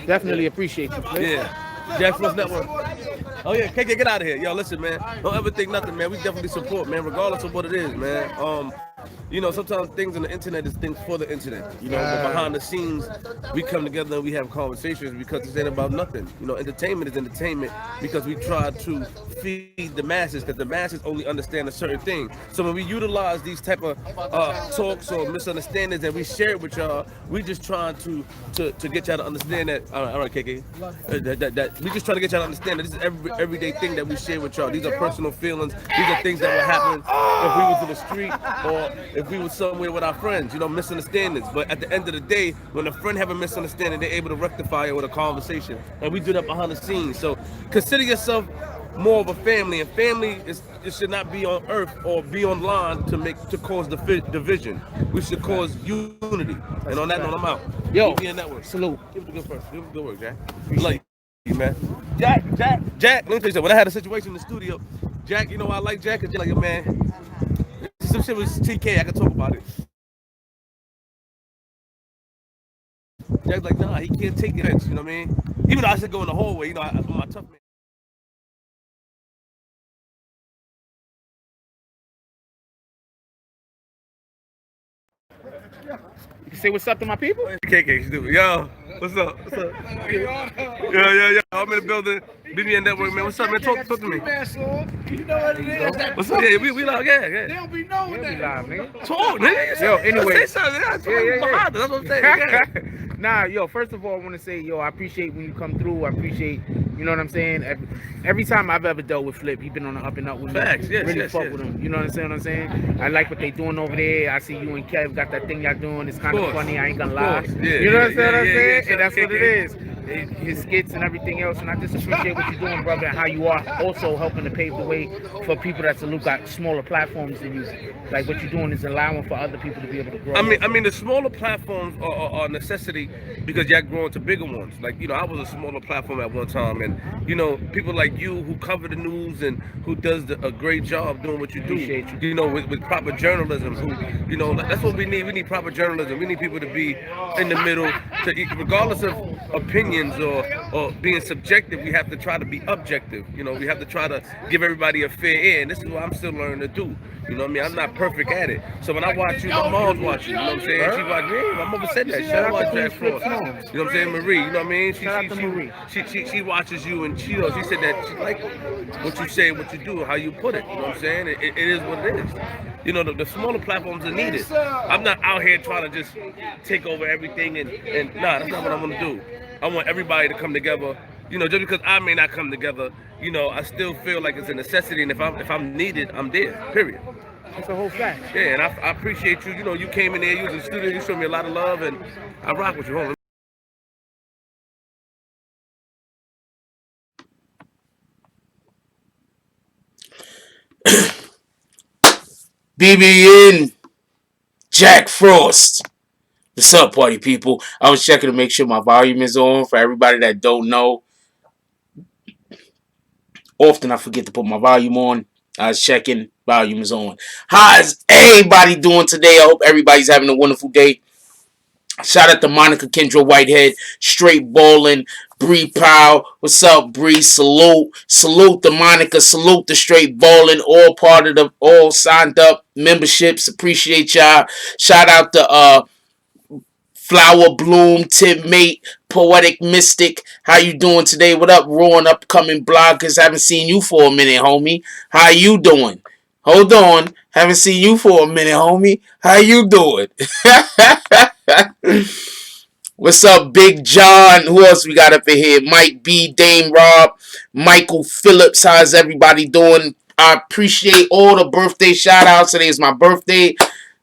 Definitely appreciate you, Flip. Yeah. Jack Frost Network. Oh yeah, KK, get out of here. Yo, listen, man. Don't ever think nothing, man. We definitely support, man, regardless of what it is, man. You know, sometimes things on the internet is things for the internet. You know, but behind the scenes, we come together and we have conversations because it's ain't about nothing. You know, entertainment is entertainment because we try to feed the masses because the masses only understand a certain thing. So when we utilize these type of talks or misunderstandings and we share it with y'all, we just trying to get y'all to understand that. All right, KK. That we just trying to get y'all to understand that this is everyday thing that we share with y'all. These are personal feelings. These are things that would happen if we was in the street or if we was somewhere with our friends, you know, misunderstandings. But at the end of the day, when a friend have a misunderstanding, they're able to rectify it with a conversation. And we do that behind the scenes. So consider yourself more of a family, and family it should not be on earth or be online to cause division. We should cause unity. And on that note, I'm out. Yo, BBNNETWORK. Salute. Give it the good first. Give it the good work, Jack. Like you, man. Jack. Let me tell you something. When I had a situation in the studio, Jack, you know I like Jack, because like, yo, man, some shit was TK. I can talk about it. Jack's like, nah, he can't take it. You know what I mean? Even though I should go in the hallway, you know, I'm my tough man. You can say what's up to my people? KK, stupid. Yo, what's up? What's up? Yo. I'm in the building. BBNNETWORK, man. What's up, man? Talk to me. You know what it is. What's up? Yeah, we live. Yeah. They don't be knowing that. Live, nigga. Talk, nigga. Yo, anyway. Say something. Yeah. That's what I'm saying. Nah, yo, first of all, I want to say, yo, I appreciate when you come through. I appreciate, you know what I'm saying? Every time I've ever dealt with Flip, he been on the up and up with me. Facts, yes, really yes, fuck yes. with him. You know what I'm saying? I like what they doing over there. I see you and Kev got that thing y'all doing. It's kind of funny. I ain't gonna lie. Yeah, you know what I'm saying? Yeah, And that's what it is. His skits and everything else, and I just appreciate what you're doing, brother, and how you are also helping to pave the way for people that got smaller platforms than you. Like what you're doing is allowing for other people to be able to grow. I mean, the smaller platforms are a necessity because y'all growing to bigger ones. Like, you know, I was a smaller platform at one time, and you know, people like you who cover the news and who does a great job doing what you do. You know, with proper journalism. Who, you know, that's what we need. We need proper journalism. We need people to be in the middle, regardless of opinions or being subjective. We have to try to be objective. You know, we have to try to give everybody a fair air, and this is what I'm still learning to do. You know what I mean? I'm not perfect at it. So when I watch you, my mom's watching. You know what I'm saying? She watch me. My mother said that. Shout out to Jack Frost. You know what I'm saying? Marie. You know what I mean? She watches you, and she said that she like what you say, what you do, how you put it. You know what I'm saying? It is what it is. You know, the smaller platforms are needed. I'm not out here trying to just take over everything and nah, that's not what I want to do. I want everybody to come together. You know, just because I may not come together, you know, I still feel like it's a necessity, and if I'm needed, I'm there. Period. That's a whole fact. Yeah, and I appreciate you. You know, you came in there, you was in the studio, you showed me a lot of love, and I rock with you. Hold on. BBN Jack Frost. What's up, party people? I was checking to make sure my volume is on. For everybody that don't know, often I forget to put my volume on. I was checking. Volume is on. How's everybody doing today? I hope everybody's having a wonderful day. Shout out to Monica Kendra Whitehead, Straight Ballin', Bree Powell. What's up, Bree? Salute. Salute to Monica. Salute to Straight Ballin'. All part of the all signed up memberships. Appreciate y'all. Shout out to Flower Bloom, Tim Mate, Poetic Mystic. How you doing today? What up, Raw and upcoming bloggers? Haven't seen you for a minute, homie. How you doing? Hold on. Haven't seen you for a minute, homie. How you doing? What's up, Big John? Who else we got up in here? Mike B, Dame Rob, Michael Phillips. How's everybody doing? I appreciate all the birthday shout outs. Today is my birthday.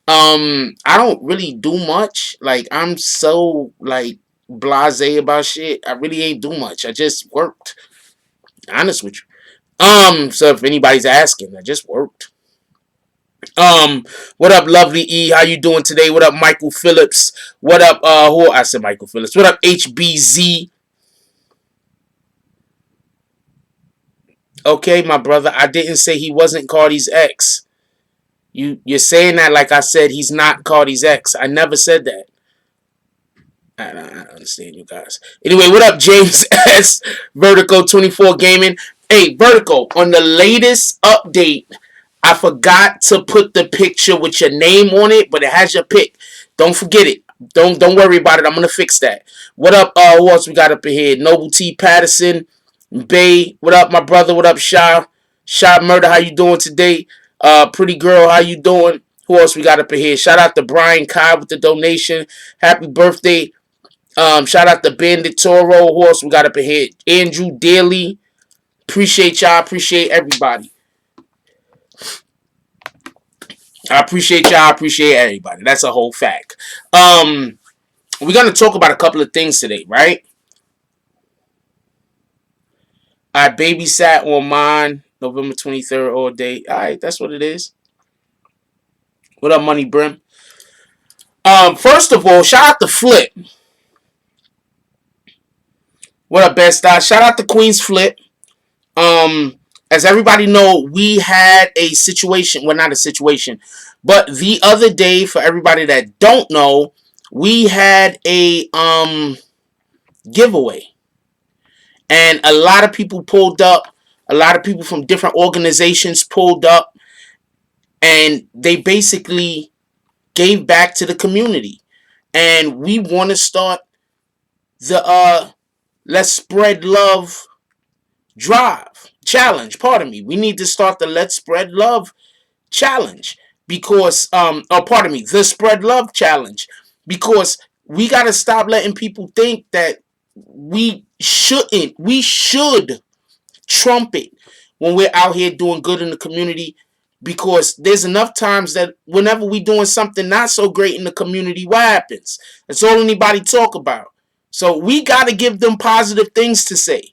I don't really do much. Like, I'm so like blasé about shit. I really ain't do much. I just worked. Honest with you. So if anybody's asking, I just worked. What up, Lovely E? How you doing today? What up, Michael Phillips? What up, who I said Michael Phillips. What up, HBZ? Okay, my brother, I didn't say he wasn't Cardi's ex. You're saying that like I said he's not Cardi's ex. I never said that. I understand you guys. Anyway, what up, James S? Vertical 24 Gaming. Hey, Vertical, on the latest update, I forgot to put the picture with your name on it, but it has your pic. Don't forget it. Don't worry about it. I'm gonna fix that. What up? Who else we got up in here? Noble T. Patterson, Bay. What up, my brother? What up, Sha? Sha Murder. How you doing today? Pretty girl. How you doing? Who else we got up in here? Shout out to Brian Kai with the donation. Happy birthday. Shout out to Bandit Toro. Who else we got up in here? Andrew Daly. Appreciate y'all. Appreciate everybody. I appreciate y'all. I appreciate everybody. That's a whole fact. We're going to talk about a couple of things today, right? I babysat on mine November 23rd all day. All right, that's what it is. What up, Money Brim? First of all, shout out to Flip. What up, Best Eye? Shout out to Queen's Flip. As everybody know, we had a situation. Well, not a situation. But the other day, for everybody that don't know, we had a giveaway. And a lot of people pulled up. A lot of people from different organizations pulled up. And they basically gave back to the community. And we want to start the Let's Spread Love challenge. Pardon me. We need to start the Let's Spread Love challenge. Because, the Spread Love challenge. Because we got to stop letting people think that we shouldn't. We should trumpet when we're out here doing good in the community. Because there's enough times that whenever we're doing something not so great in the community, what happens? That's all anybody talk about. So we got to give them positive things to say.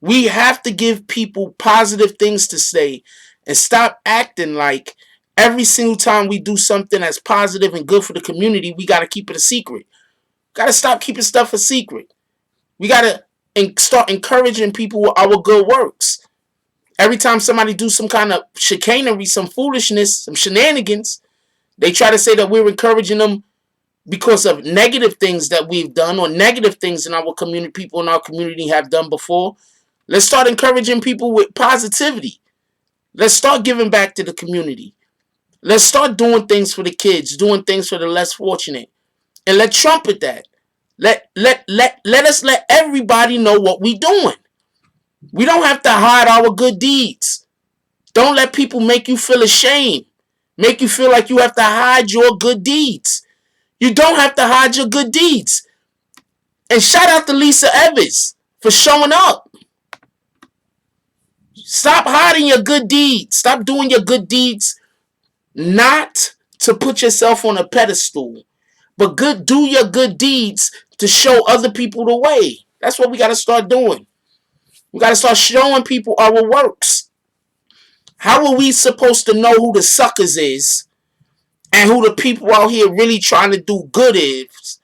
We have to give people positive things to say and stop acting like every single time we do something that's positive and good for the community, we got to keep it a secret. Got to stop keeping stuff a secret. We got to start encouraging people with our good works. Every time somebody do some kind of chicanery, some foolishness, some shenanigans, they try to say that we're encouraging them because of negative things that we've done or negative things in our community, people in our community have done before. Let's start encouraging people with positivity. Let's start giving back to the community. Let's start doing things for the kids, doing things for the less fortunate. And let's trumpet that. Let us let everybody know what we're doing. We don't have to hide our good deeds. Don't let people make you feel ashamed. Make you feel like you have to hide your good deeds. You don't have to hide your good deeds. And shout out to Lisa Evans for showing up. Stop hiding your good deeds. Stop doing your good deeds not to put yourself on a pedestal, but do your good deeds to show other people the way. That's what we got to start doing. We got to start showing people our works. How are we supposed to know who the suckers is and who the people out here really trying to do good is?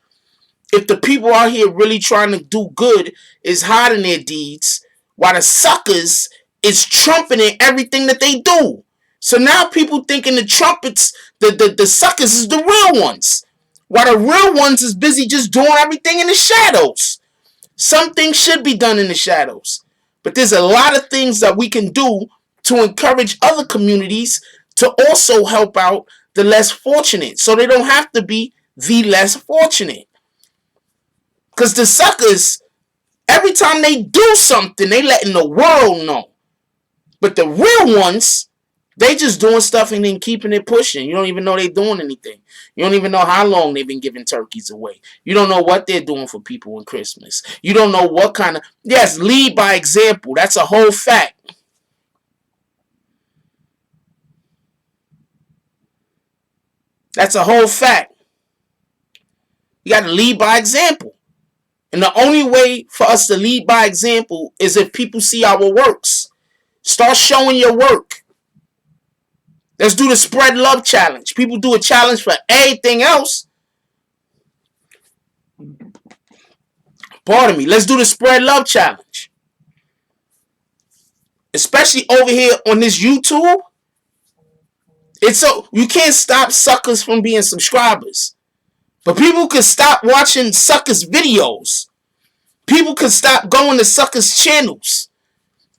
If the people out here really trying to do good is hiding their deeds, while the suckers is trumpeting everything that they do. So now people thinking the trumpets, the suckers is the real ones. While the real ones is busy just doing everything in the shadows. Some things should be done in the shadows. But there's a lot of things that we can do to encourage other communities to also help out the less fortunate. So they don't have to be the less fortunate. Because the suckers, every time they do something, they letting the world know. But the real ones, they just doing stuff and then keeping it pushing. You don't even know they doing anything. You don't even know how long they've been giving turkeys away. You don't know what they're doing for people on Christmas. You don't know what kind of... Yes, lead by example. That's a whole fact. That's a whole fact. You got to lead by example. And the only way for us to lead by example is if people see our works. Start showing your work. Let's do the spread love challenge. People do a challenge for everything else. Pardon me. Let's do the spread love challenge. Especially over here on this YouTube. It's so you can't stop suckers from being subscribers. But people can stop watching suckers videos. People can stop going to suckers channels.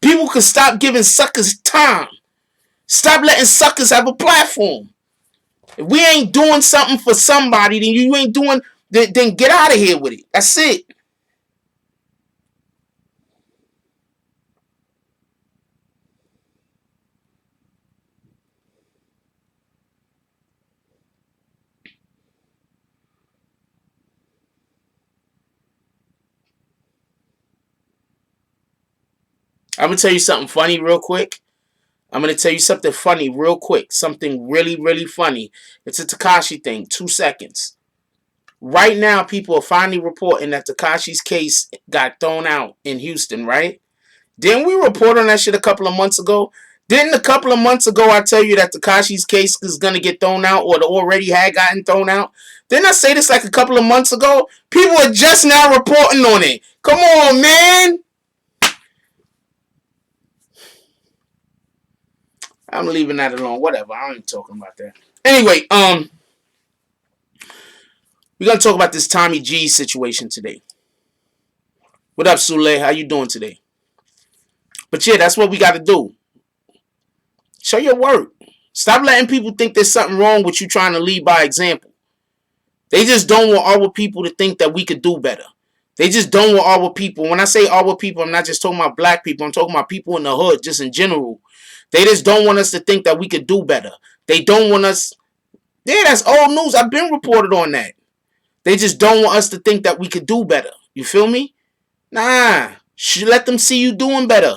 People can stop giving suckers time. Stop letting suckers have a platform. If we ain't doing something for somebody, then you ain't doing, then get out of here with it. That's it. I'm going to tell you something funny real quick. I'm going to tell you something funny real quick. Something really, really funny. It's a Tekashi thing. 2 seconds. Right now, people are finally reporting that Tekashi's case got thrown out in Houston, right? Didn't we report on that shit a couple of months ago? Didn't a couple of months ago I tell you that Tekashi's case is going to get thrown out or already had gotten thrown out? Didn't I say this like a couple of months ago? People are just now reporting on it. Come on, man. I'm leaving that alone. Whatever. I ain't talking about that. Anyway, we're going to talk about this Tommy Gzz situation today. What up, Sule? How you doing today? But yeah, that's what we got to do. Show your work. Stop letting people think there's something wrong with you trying to lead by example. They just don't want our people to think that we could do better. They just don't want our people. When I say our people, I'm not just talking about black people. I'm talking about people in the hood, just in general. They just don't want us to think that we could do better. They don't want us... Yeah, that's old news. I've been reported on that. They just don't want us to think that we could do better. You feel me? Nah. Let them see you doing better.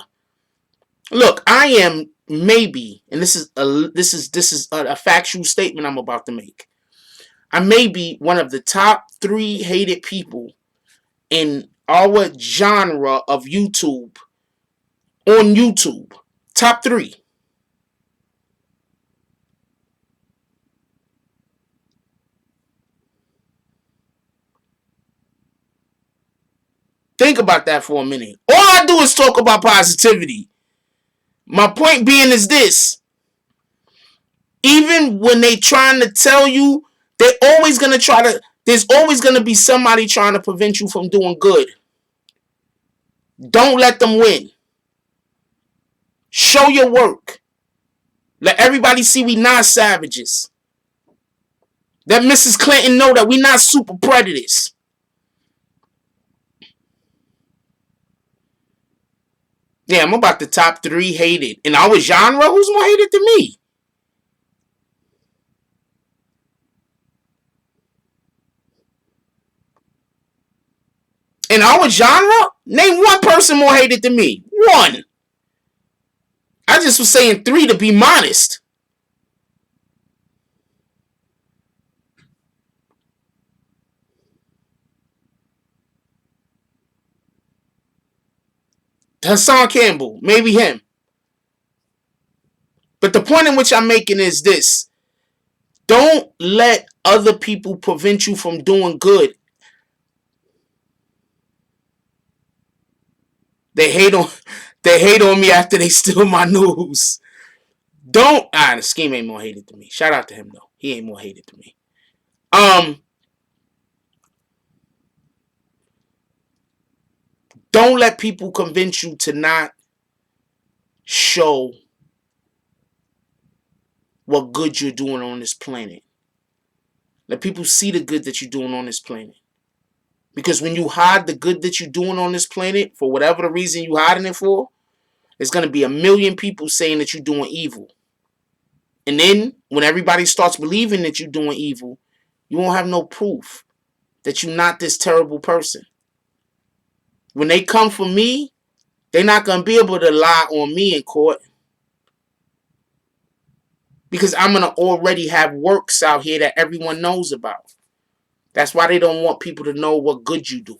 Look, I am maybe, and this is a factual statement I'm about to make. I may be one of the top 3 hated people in our genre of YouTube. On YouTube. Top 3. Think about that for a minute. All I do is talk about positivity. My point being is this. Even when they trying to tell you, they're always going to try to, there's always going to be somebody trying to prevent you from doing good. Don't let them win. Show your work. Let everybody see we not savages. Let Mrs. Clinton know that we not super predators. Yeah, I'm about the top 3 hated. In our genre, who's more hated than me? In our genre, name one person more hated than me. One. I just was saying 3 to be modest. Hassan Campbell, maybe him. But the point in which I'm making is this. Don't let other people prevent you from doing good. They hate on me after they steal my news. Don't the Scheme ain't more hated than me. Shout out to him though. He ain't more hated than me. Don't let people convince you to not show what good you're doing on this planet. Let people see the good that you're doing on this planet. Because when you hide the good that you're doing on this planet, for whatever the reason you're hiding it for, there's going to be a million people saying that you're doing evil. And then when everybody starts believing that you're doing evil, you won't have no proof that you're not this terrible person. When they come for me, they're not going to be able to lie on me in court. Because I'm going to already have works out here that everyone knows about. That's why they don't want people to know what good you do.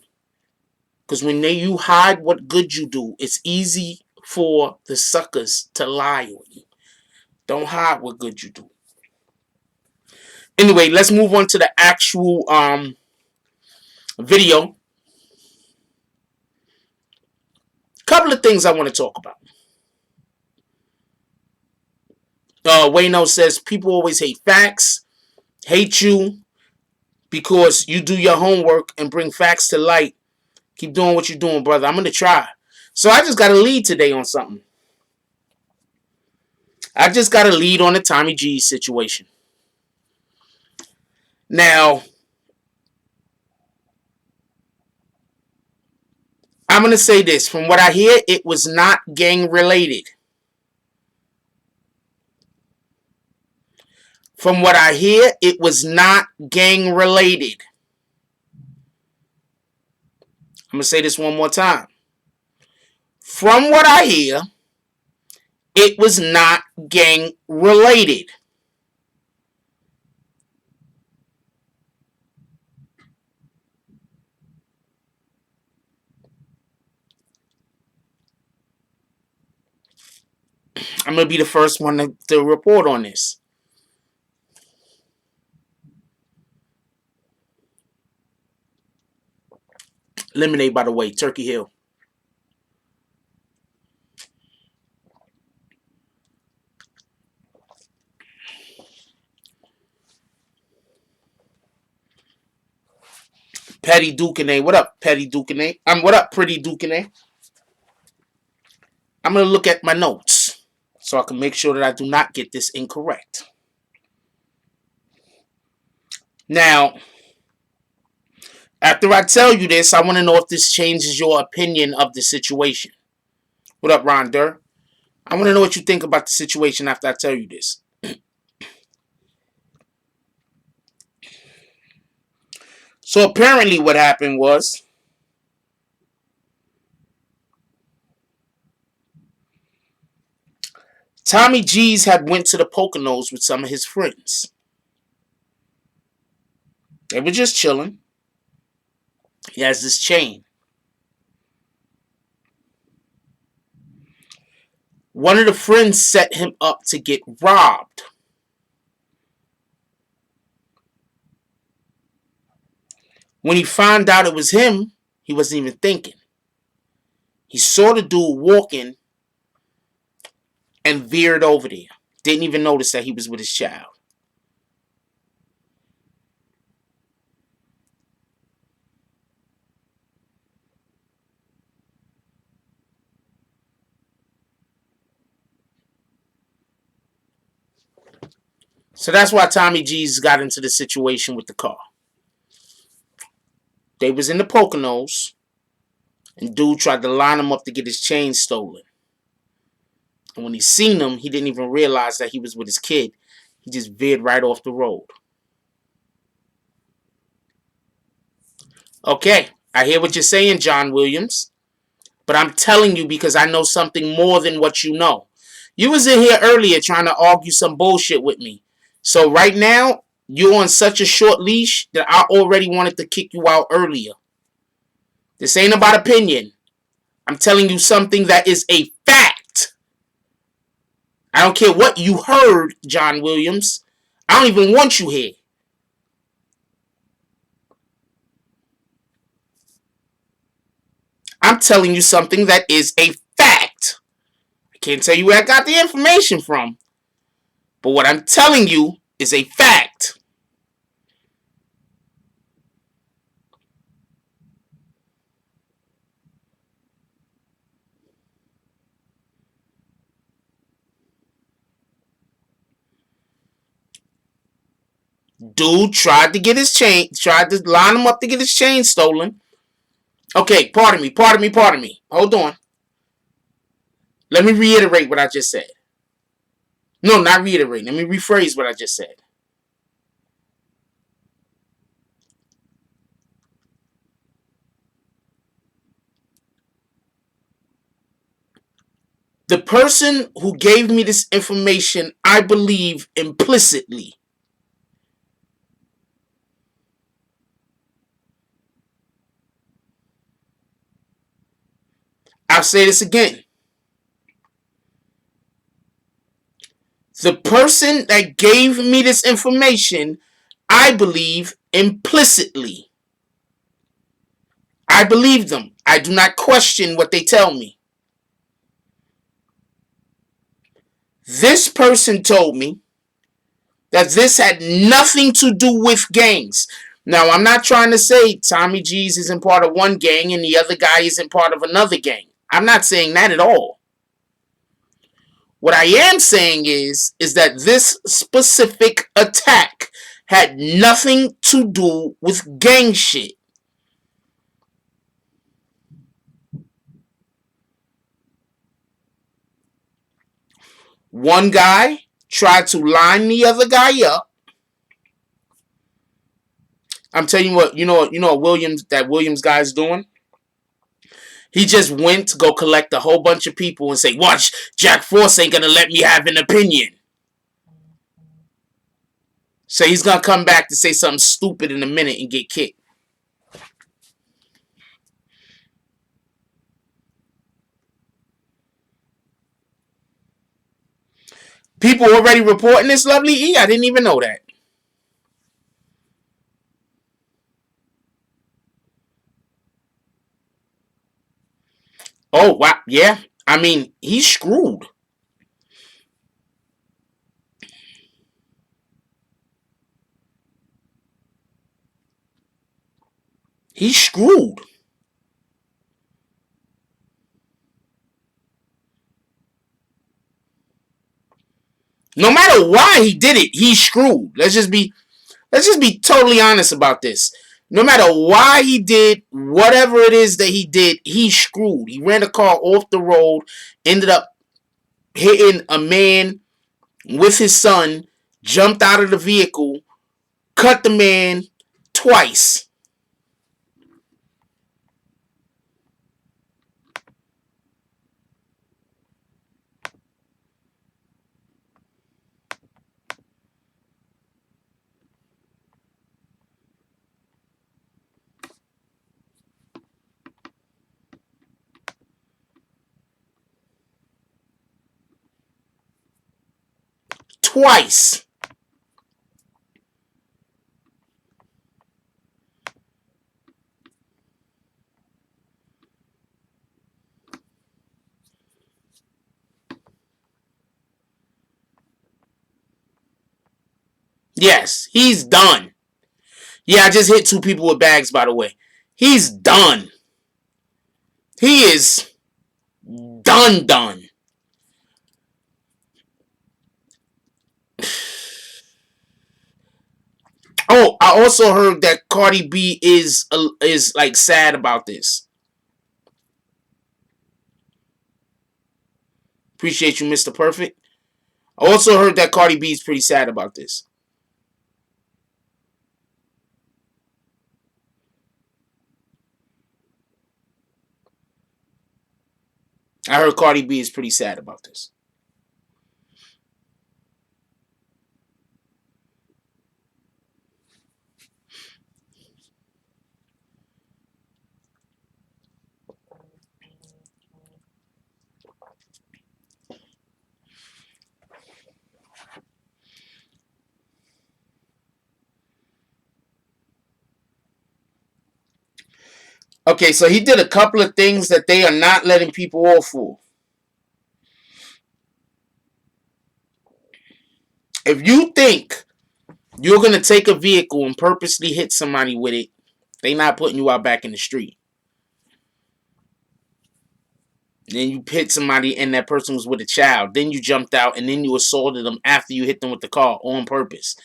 Because when you hide what good you do, it's easy for the suckers to lie on you. Don't hide what good you do. Anyway, let's move on to the actual video. Couple of things I want to talk about. Wayno says people always hate facts, hate you because you do your homework and bring facts to light. Keep doing what you're doing, brother. I'm going to try. So I just got to lead today on something. I just got to lead on the Tommy Gzz situation. Now, I'm going to say this. From what I hear, it was not gang related. From what I hear, it was not gang related. I'm going to say this one more time. From what I hear, it was not gang related. I'm going to be the first one to report on this. Lemonade, by the way, Turkey Hill. Petty Dukine. What up, Petty Dukine? What up, Pretty Dukine? I'm going to look at my notes so I can make sure that I do not get this incorrect. Now, after I tell you this, I want to know if this changes your opinion of the situation. What up, Ron Durr? I want to know what you think about the situation after I tell you this. So apparently what happened was Tommy Gzz had went to the Poconos with some of his friends. They were just chilling. He has this chain. One of the friends set him up to get robbed. When he found out it was him, he wasn't even thinking. He saw the dude walking and veered over there. Didn't even notice that he was with his child. So that's why Tommy Gzz got into the situation with the car. They was in the Poconos, and dude tried to line him up to get his chain stolen. And when he seen him, he didn't even realize that he was with his kid. He just veered right off the road. Okay, I hear what you're saying, John Williams. But I'm telling you because I know something more than what you know. You was in here earlier trying to argue some bullshit with me. So right now, you're on such a short leash that I already wanted to kick you out earlier. This ain't about opinion. I'm telling you something that is a fact. I don't care what you heard, John Williams. I don't even want you here. I'm telling you something that is a fact. I can't tell you where I got the information from. But what I'm telling you is a fact. Dude tried to get his chain, tried to line him up to get his chain stolen. Okay, pardon me. Hold on. Let me reiterate what I just said. No, not reiterate. Let me rephrase what I just said. The person who gave me this information, I believe implicitly. I'll say this again. The person that gave me this information, I believe implicitly. I believe them. I do not question what they tell me. This person told me that this had nothing to do with gangs. Now, I'm not trying to say Tommy Gzz isn't part of one gang and the other guy isn't part of another gang. I'm not saying that at all. What I am saying is that this specific attack had nothing to do with gang shit. One guy tried to line the other guy up. I'm telling you what, you know what Williams guy's doing? He just went to go collect a whole bunch of people and say, watch, Jack Force ain't going to let me have an opinion. So he's going to come back to say something stupid in a minute and get kicked. People already reporting this, Lovely E? I didn't even know that. Oh, wow. Yeah. I mean, he's screwed. He's screwed. No matter why he did it, he's screwed. Let's just be totally honest about this. No matter why he did whatever it is that he did, he's screwed. He ran a car off the road, ended up hitting a man with his son, jumped out of the vehicle, cut the man twice. Twice. Yes, he's done. Yeah, I just hit 2 people with bags, by the way. He's done. He is done. Oh, I also heard that Cardi B is like sad about this. Appreciate you, Mr. Perfect. I also heard that Cardi B is pretty sad about this. I heard Cardi B is pretty sad about this. Okay, so he did a couple of things that they are not letting people off for. If you think you're gonna take a vehicle and purposely hit somebody with it, they not putting you out back in the street. Then you hit somebody and that person was with a child. Then you jumped out and then you assaulted them after you hit them with the car on purpose.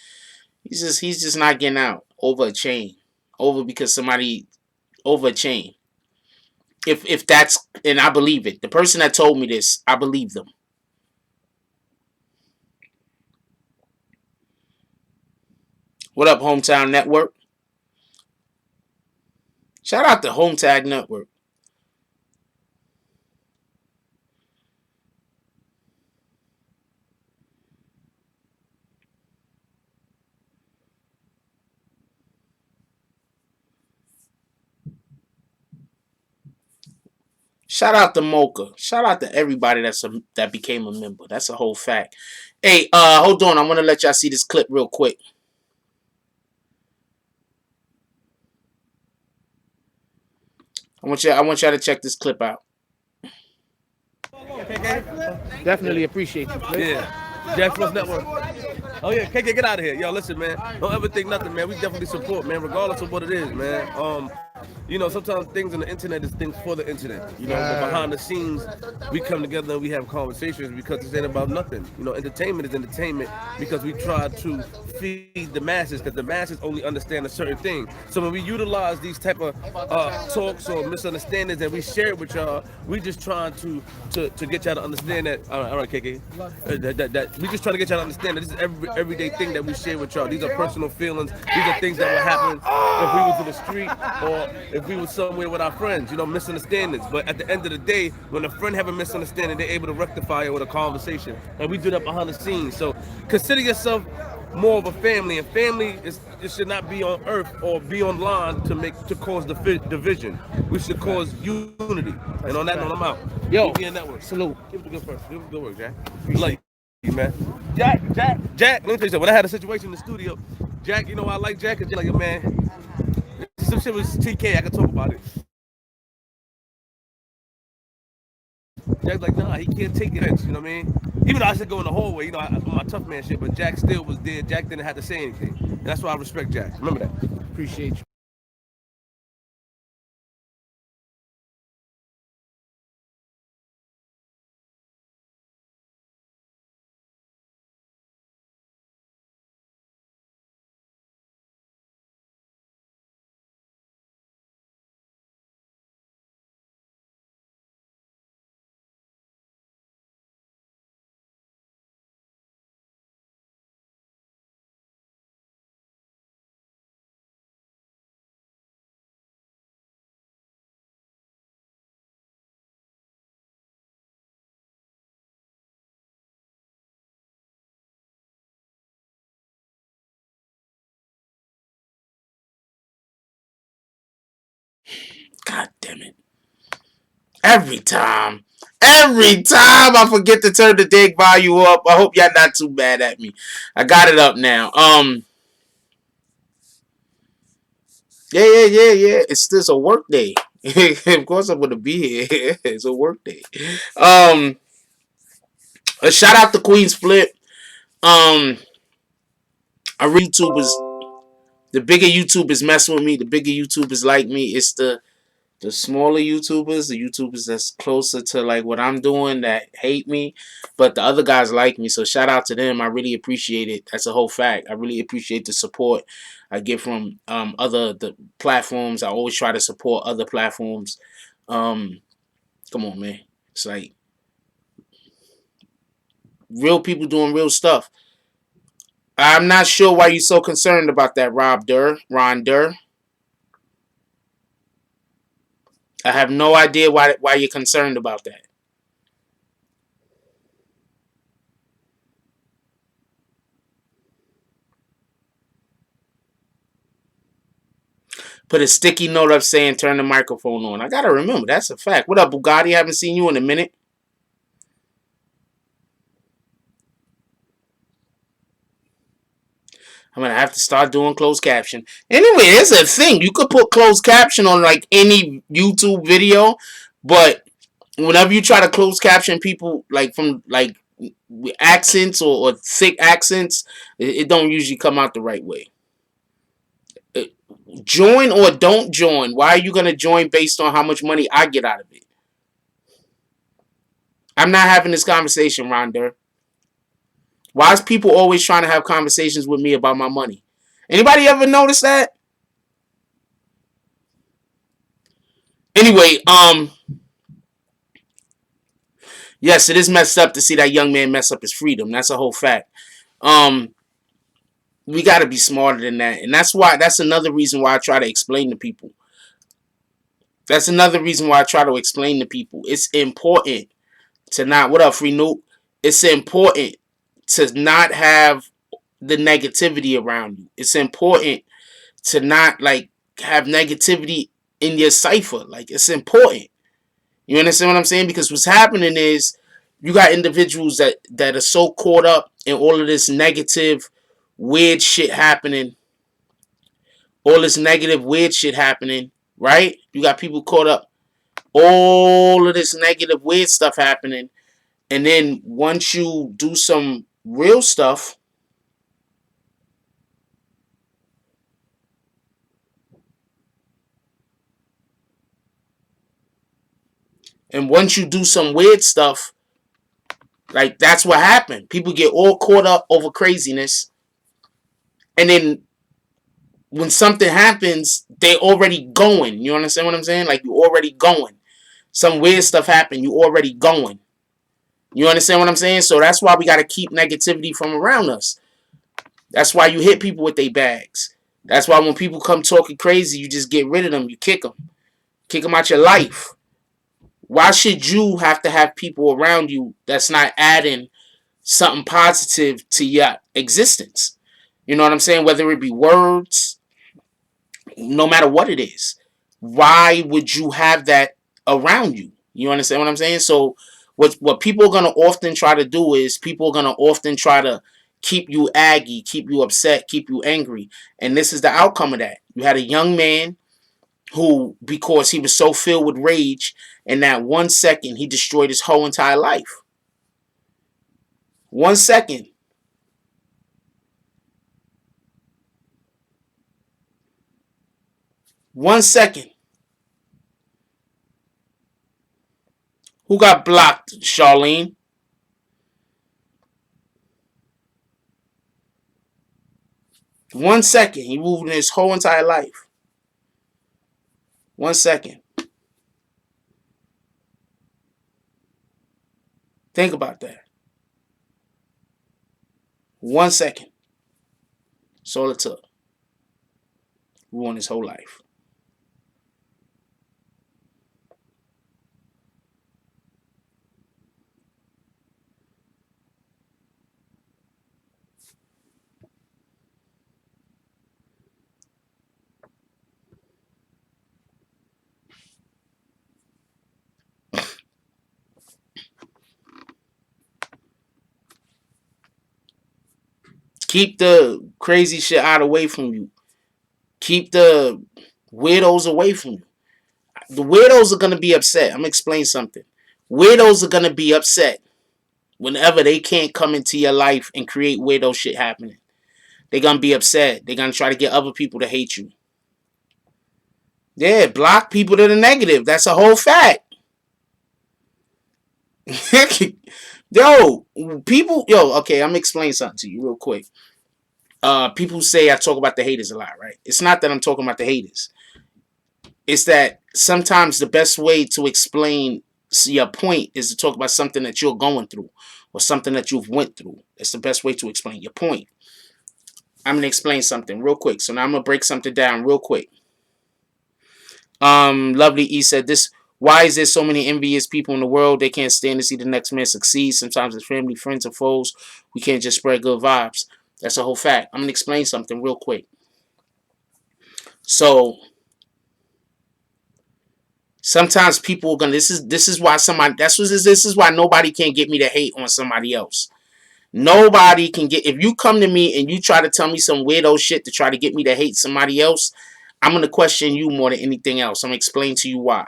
He's just not getting out over a chain. Because somebody over a chain. If that's, and I believe it. The person that told me this, I believe them. What up, Hometown Network? Shout out to Hometown Network. Shout out to Mocha. Shout out to everybody that became a member. That's a whole fact. Hey, hold on. I want to let y'all see this clip real quick. I want y'all to check this clip out. Definitely appreciate you. Yeah. Jack Plus Network. Oh yeah, KK, get out of here. Yo, listen, man. Don't ever think nothing, man. We definitely support, man, regardless of what it is, man. You know, sometimes things on the internet is things for the internet. You know, but behind the scenes, we come together and we have conversations because this ain't about nothing. You know, entertainment is entertainment because we try to feed the masses, because the masses only understand a certain thing. So when we utilize these type of talks or misunderstandings and we share it with y'all, we just trying to get y'all to understand that. All right, KK. That we just trying to get y'all to understand that this is everyday thing that we share with y'all. These are personal feelings. These are things that would happen if we was in the street or if we was somewhere with our friends, you know, misunderstandings. But at the end of the day, when a friend have a misunderstanding, they're able to rectify it with a conversation. And we do that behind the scenes. So consider yourself more of a family, and family it should not be on earth or be online to cause division. We should cause unity. And on that note, I'm out. Yo, BBNNETWORK. Salute. Give it the good first. Give it the good work, Jack. Like you, man. Jack. Let me tell you something. When I had a situation in the studio, Jack, you know I like Jack, because Jack like, yo, man, some shit was TK. I can talk about it. Jack's like, nah, he can't take it. You know what I mean? Even though I should go in the hallway, you know, my tough man shit, but Jack still was there. Jack didn't have to say anything. And that's why I respect Jack. Remember that. Appreciate you. God damn it. Every time I forget to turn the dig volume up. I hope y'all not too mad at me. I got it up now. Yeah. It's still a work day. Of course I'm gonna be here. It's a work day. A shout out to Queen's Flip. I read YouTubers. The bigger YouTubers messing with me. The bigger YouTubers like me. It's the smaller YouTubers, the YouTubers that's closer to like what I'm doing that hate me, but the other guys like me. So shout out to them. I really appreciate it. That's a whole fact. I really appreciate the support I get from the platforms. I always try to support other platforms. Come on, man. It's like real people doing real stuff. I'm not sure why you're so concerned about that, Ron Durr. I have no idea why you're concerned about that. Put a sticky note up saying turn the microphone on. I gotta remember, that's a fact. What up, Bugatti? Haven't seen you in a minute. I'm gonna have to start doing closed caption. Anyway, it's a thing. You could put closed caption on like any YouTube video, but whenever you try to close caption people like from like with accents or thick accents, it don't usually come out the right way. Join or don't join. Why are you gonna join based on how much money I get out of it? I'm not having this conversation, Rhonda. Why is people always trying to have conversations with me about my money? Anybody ever notice that? Anyway, yes, it is messed up to see that young man mess up his freedom. That's a whole fact. We got to be smarter than that, and that's another reason why I try to explain to people. That's another reason why I try to explain to people. It's important to not. What up, Free Nuke? It's important to not have the negativity around you. It's important to not like have negativity in your cipher. Like, it's important. You understand what I'm saying? Because what's happening is you got individuals that are so caught up in all of this negative, weird shit happening. All this negative, weird shit happening, right? You got people caught up. All of this negative, weird stuff happening. And then once you do some real stuff, and once you do some weird stuff, like, that's what happened. People get all caught up over craziness. And then when something happens, they already going. You understand what I'm saying? Like, you already going. Some weird stuff happened, you already going. You understand what I'm saying? So that's why we got to keep negativity from around us. That's why you hit people with their bags. That's why when people come talking crazy, you just get rid of them. You kick them. Kick them out your life. Why should you have to have people around you that's not adding something positive to your existence? You know what I'm saying? Whether it be words, no matter what it is. Why would you have that around you? You understand what I'm saying? So what people are going to often try to do is people are going to often try to keep you aggy, keep you upset, keep you angry. And this is the outcome of that. You had a young man who, because he was so filled with rage, in that 1 second, he destroyed his whole entire life. 1 second. One second. Who got blocked, Charlene? One second. He moved his whole entire life. 1 second. Think about that. 1 second. That's all it took. Ruined his whole life. Keep the crazy shit out away from you. Keep the weirdos away from you. The weirdos are going to be upset. I'm going to explain something. Weirdos are going to be upset whenever they can't come into your life and create weirdo shit happening. They're going to be upset. They're going to try to get other people to hate you. Yeah, block people that are negative. That's a whole fact. Okay, I'm going to explain something to you real quick. People say I talk about the haters a lot, right? It's not that I'm talking about the haters. It's that sometimes the best way to explain your point is to talk about something that you're going through or something that you've went through. It's the best way to explain your point. I'm going to explain something real quick. So now I'm going to break something down real quick. Lovely E said this. Why is there so many envious people in the world? They can't stand to see the next man succeed. Sometimes it's family, friends, or foes. We can't just spread good vibes. That's a whole fact. I'm going to explain something real quick. So sometimes people are gonna. This is why somebody. This is why nobody can get me to hate on somebody else. Nobody can get. If you come to me and you try to tell me some weirdo shit to try to get me to hate somebody else, I'm gonna question you more than anything else. I'm gonna explain to you why.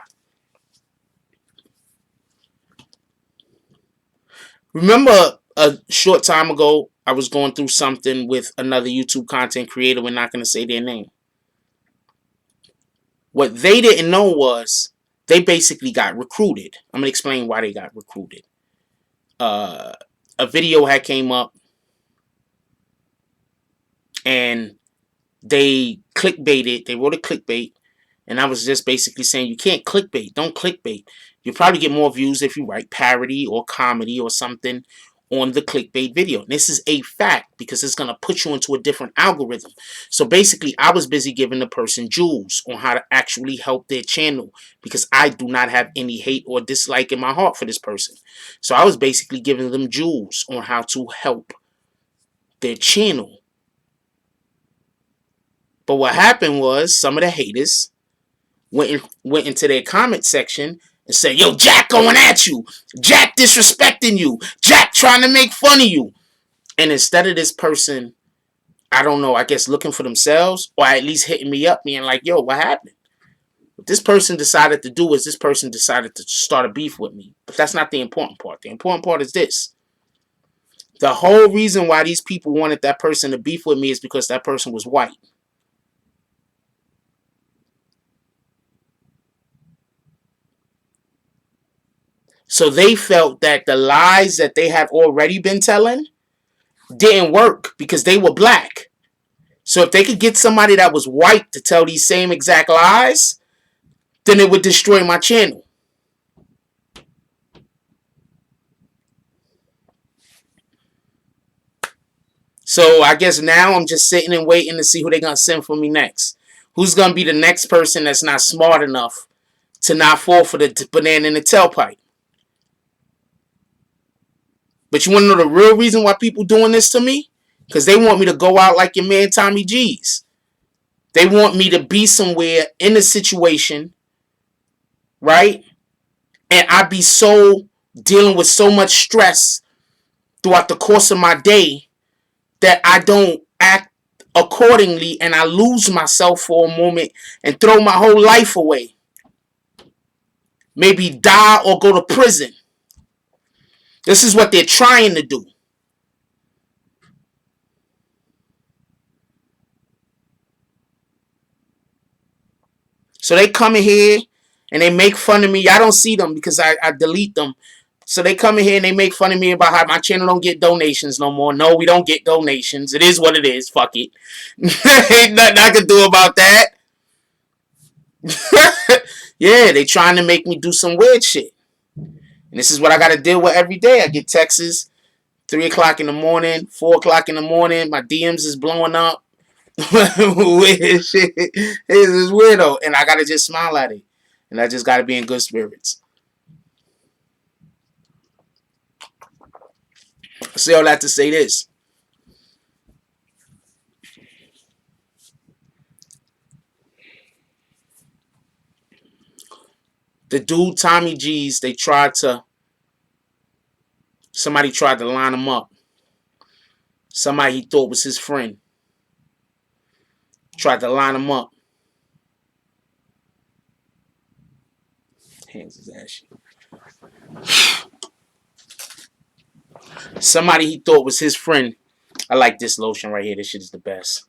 Remember a short time ago, I was going through something with another YouTube content creator. We're not going to say their name. What they didn't know was they basically got recruited. I'm going to explain why they got recruited. A video had came up and they clickbaited. They wrote a clickbait. And I was just basically saying, you can't clickbait. Don't clickbait. You'll probably get more views if you write parody or comedy or something on the clickbait video. And this is a fact because it's going to put you into a different algorithm. So basically, I was busy giving the person jewels on how to actually help their channel because I do not have any hate or dislike in my heart for this person. So I was basically giving them jewels on how to help their channel. But what happened was some of the haters went into their comment section and said, yo, Jack going at you. Jack disrespecting you. Jack trying to make fun of you. And instead of this person, I don't know, I guess looking for themselves or at least hitting me up being like, yo, what happened? What this person decided to do is this person decided to start a beef with me. But that's not the important part. The important part is this. The whole reason why these people wanted that person to beef with me is because that person was white. So they felt that the lies that they had already been telling didn't work because they were black. So if they could get somebody that was white to tell these same exact lies, then it would destroy my channel. So I guess now I'm just sitting and waiting to see who they're going to send for me next. Who's going to be the next person that's not smart enough to not fall for the banana in the tailpipe? But you want to know the real reason why people doing this to me? Because they want me to go out like your man Tommy Gzz. They want me to be somewhere in a situation, right? And I be so dealing with so much stress throughout the course of my day that I don't act accordingly and I lose myself for a moment and throw my whole life away. Maybe die or go to prison. This is what they're trying to do. So they come in here and they make fun of me. I don't see them because I delete them. So they come in here and they make fun of me about how my channel don't get donations no more. No, we don't get donations. It is what it is. Fuck it. Ain't nothing I can do about that. Yeah, they trying to make me do some weird shit. And this is what I got to deal with every day. I get texts 3 o'clock in the morning, 4 o'clock in the morning. My DMs is blowing up. Weird shit. This is weirdo. And I got to just smile at it. And I just got to be in good spirits. I say all that to say this. The dude, Tommy Gzz, somebody tried to line him up. Somebody he thought was his friend. Tried to line him up. Hands is ashy. Somebody he thought was his friend. I like this lotion right here. This shit is the best.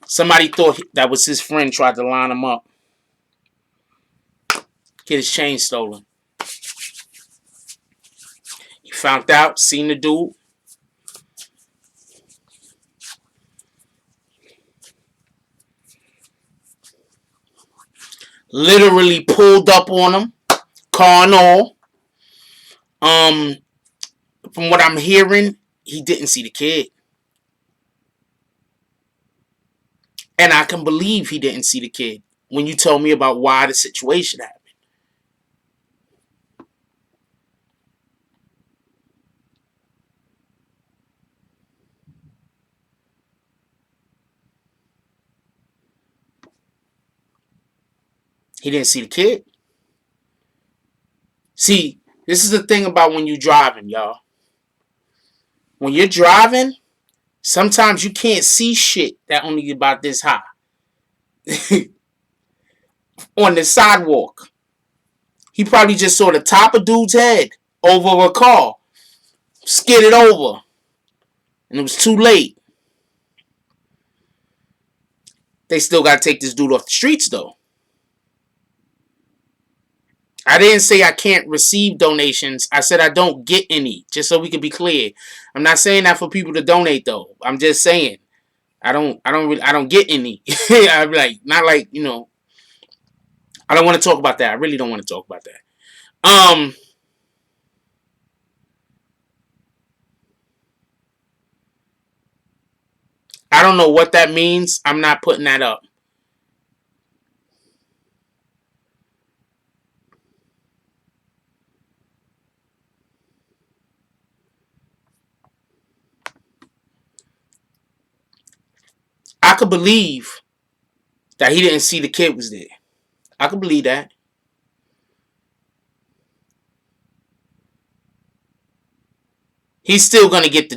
Somebody thought that was his friend, tried to line him up. Get his chain stolen. He found out, seen the dude. Literally pulled up on him. Car and all. From what I'm hearing, he didn't see the kid. And I can believe he didn't see the kid when you told me about why the situation happened. He didn't see the kid. See, this is the thing about when you're driving, y'all. When you're driving, sometimes you can't see shit that only about this high. On the sidewalk. He probably just saw the top of dude's head over a car. skid it over. And it was too late. They still got to take this dude off the streets, though. I didn't say I can't receive donations. I said I don't get any, just so we can be clear. I'm not saying that for people to donate, though. I'm just saying I don't get any. I'm like, not like, you know, I don't want to talk about that. I really don't want to talk about that. I don't know what that means. I'm not putting that up. I could believe that he didn't see the kid was there. I could believe that. He's still gonna get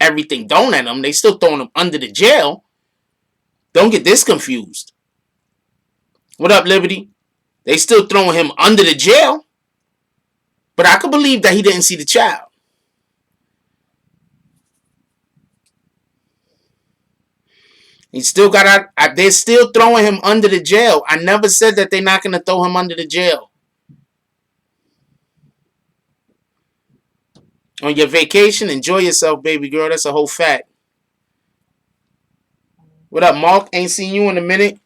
everything thrown at him. They still throwing him under the jail. Don't get this confused. What up, Liberty? They still throwing him under the jail. But I could believe that he didn't see the child. He still got out. They're still throwing him under the jail. I never said that they're not going to throw him under the jail. On your vacation, enjoy yourself, baby girl. That's a whole fact. What up, Mark? Ain't seen you in a minute.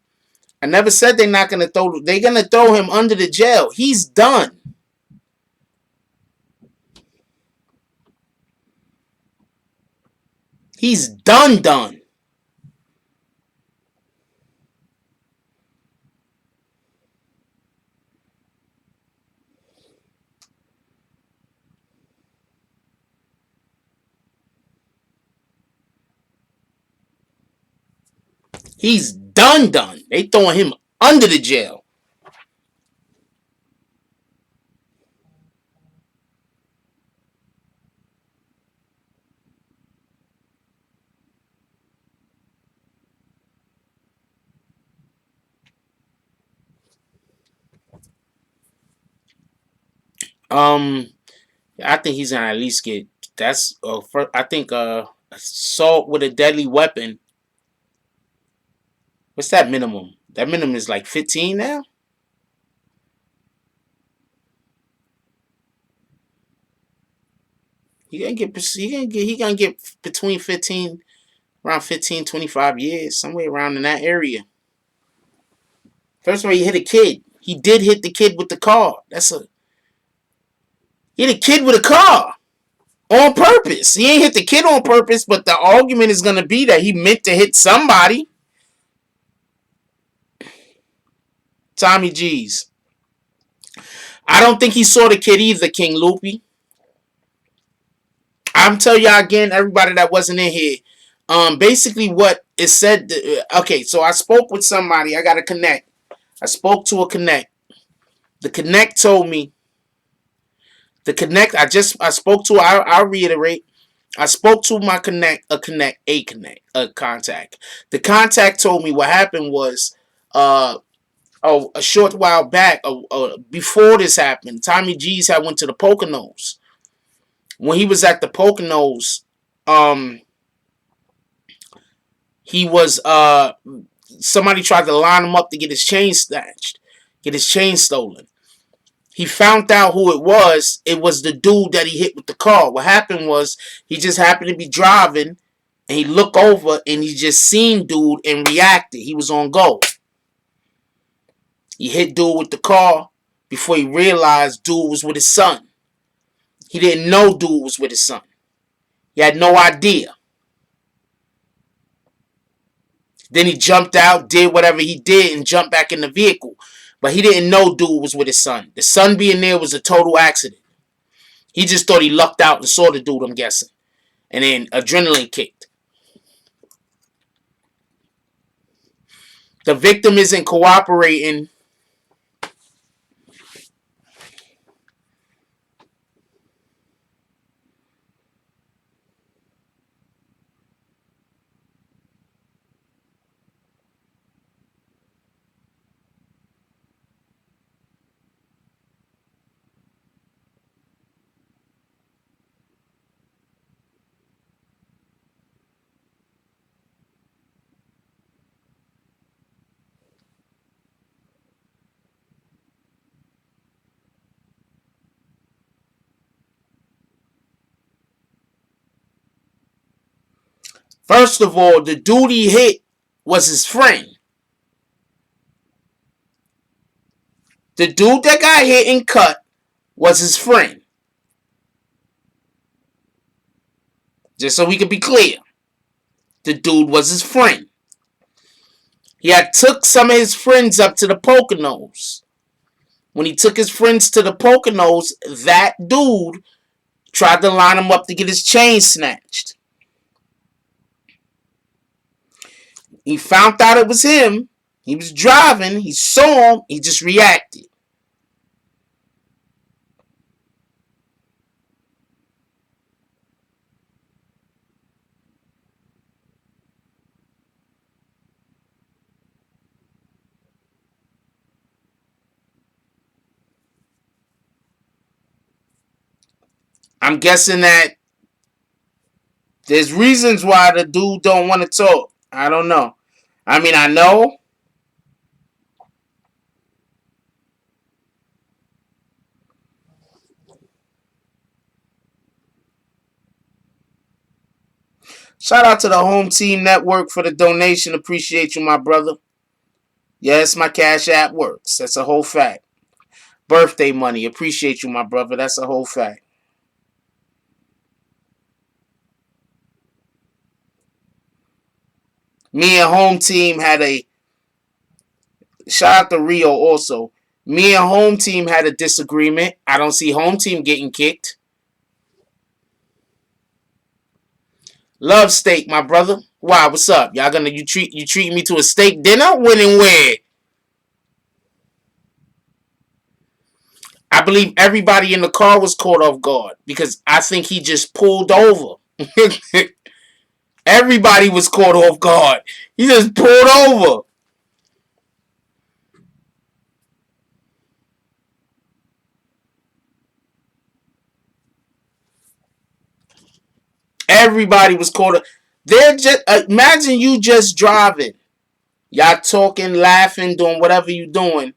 I never said they're not going to throw. They're going to throw him under the jail. He's done. He's done. He's done. They throwing him under the jail. I think he's gonna at least get I think assault with a deadly weapon. What's that minimum? That minimum is like 15 now. He gonna get between 15, around 15, 25 years, somewhere around in that area. First of all, he hit a kid. He did hit the kid with the car. He hit a kid with a car on purpose. He ain't hit the kid on purpose, but the argument is gonna be that he meant to hit somebody. Tommy Gzz. I don't think he saw the kid either, King Loopy. I'm telling y'all again, everybody that wasn't in here. Basically what it said. Okay, so I spoke with somebody. I got to connect. I spoke to a connect. The connect told me. The connect. I spoke to. I'll reiterate. I spoke to my a contact. The contact told me what happened was, a short while back, before this happened, Tommy Gzz had went to the Poconos. When he was at the Poconos, he was somebody tried to line him up to get his chain snatched, get his chain stolen. He found out who it was. It was the dude that he hit with the car. What happened was he just happened to be driving, and he looked over and he just seen dude and reacted. He was on go. He hit dude with the car before he realized dude was with his son. He didn't know dude was with his son. He had no idea. Then he jumped out, did whatever he did, and jumped back in the vehicle. But he didn't know dude was with his son. The son being there was a total accident. He just thought he lucked out and saw the dude, I'm guessing. And then adrenaline kicked. The victim isn't cooperating. First of all, the dude he hit was his friend. The dude that got hit and cut was his friend. Just so we can be clear. The dude was his friend. He had took some of his friends up to the Poconos. When he took his friends to the Poconos, that dude tried to line him up to get his chain snatched. He found out it was him. He was driving. He saw him. He just reacted. I'm guessing that there's reasons why the dude don't want to talk. I don't know. I mean, I know. Shout out to the Home Team Network for the donation. Appreciate you, my brother. Yes, my Cash App works. That's a whole fact. Birthday money. Appreciate you, my brother. That's a whole fact. Me and Home Team had a... Shout out to Rio also. Me and Home Team had a disagreement. I don't see Home Team getting kicked. Love steak, my brother. Why? What's up? Y'all gonna you treating me to a steak dinner? When and where? I believe everybody in the car was caught off guard because I think he just pulled over. Everybody was caught off guard. He just pulled over. Everybody was caught up. They're just imagine you just driving. Y'all talking, laughing, doing whatever you doing.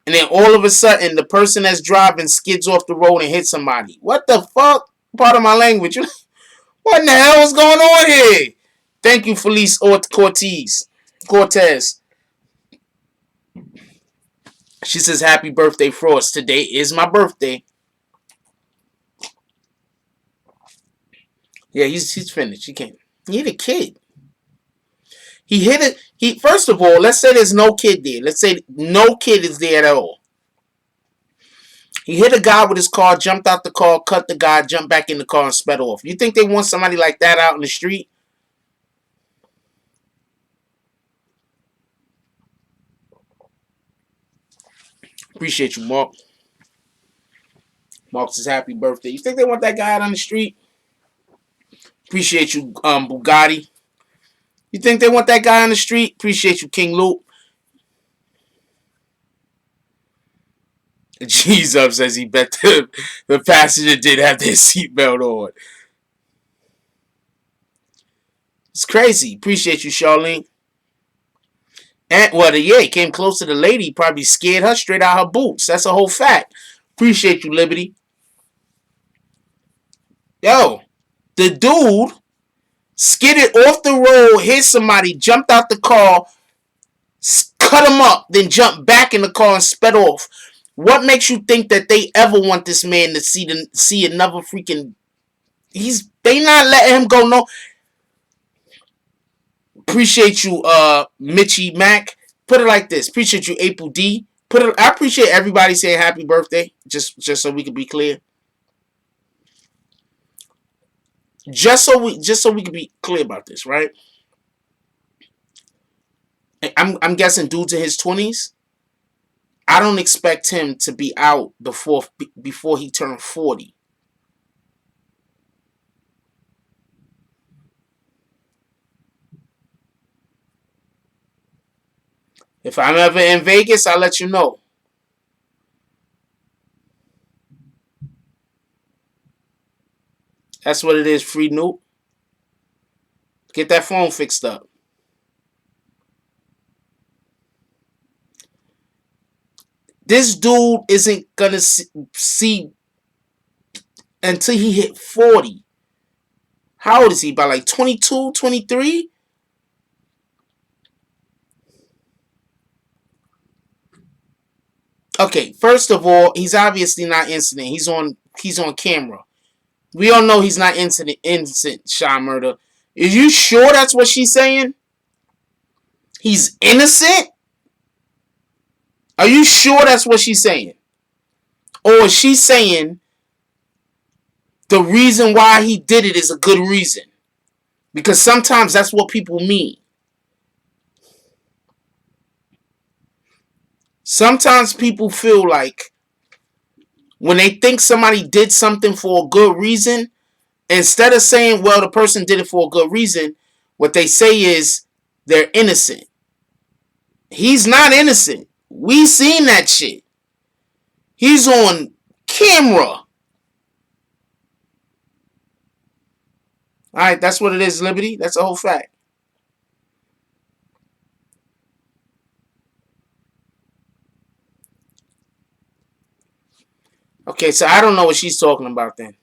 And then all of a sudden, the person that's driving skids off the road and hits somebody. What the fuck? Part of my language. What in the hell is going on here? Thank you, Felice Cortez. She says, happy birthday, Frost. Today is my birthday. Yeah, he's finished. He can't. He hit a kid. He hit it. First of all, let's say there's no kid there. Let's say no kid is there at all. He hit a guy with his car, jumped out the car, cut the guy, jumped back in the car, and sped off. You think they want somebody like that out in the street? Appreciate you, Mark. Mark says happy birthday. You think they want that guy out on the street? Appreciate you, Bugatti. You think they want that guy on the street? Appreciate you, King Luke. Jesus says he bet the passenger did have their seatbelt on. It's crazy. Appreciate you, Charlene. And he came close to the lady. Probably scared her straight out her boots. That's a whole fact. Appreciate you, Liberty. Yo, the dude skidded off the road, hit somebody, jumped out the car, cut him up, then jumped back in the car and sped off. What makes you think that they ever want this man to see another freaking... They not letting him go, no... Appreciate you, Mitchie Mac. Put it like this. Appreciate you, April D. I appreciate everybody saying happy birthday. Just so we can be clear. Just so we can be clear about this, right? I'm guessing dude's in his 20s. I don't expect him to be out before he turned 40. If I'm ever in Vegas, I'll let you know. That's what it is, Free Noob. Get that phone fixed up. This dude isn't gonna see until he hit 40 How old is he? About like 22, 23? Okay, first of all, he's obviously not innocent. He's on camera. We all know he's not innocent, Sean Murder. Is you sure that's what she's saying? He's innocent? Are you sure that's what she's saying? Or is she saying the reason why he did it is a good reason? Because sometimes that's what people mean. Sometimes people feel like when they think somebody did something for a good reason, instead of saying, well, the person did it for a good reason, what they say is they're innocent. He's not innocent. We seen that shit. He's on camera. Alright, that's what it is, Liberty. That's a whole fact. Okay, so I don't know what she's talking about then.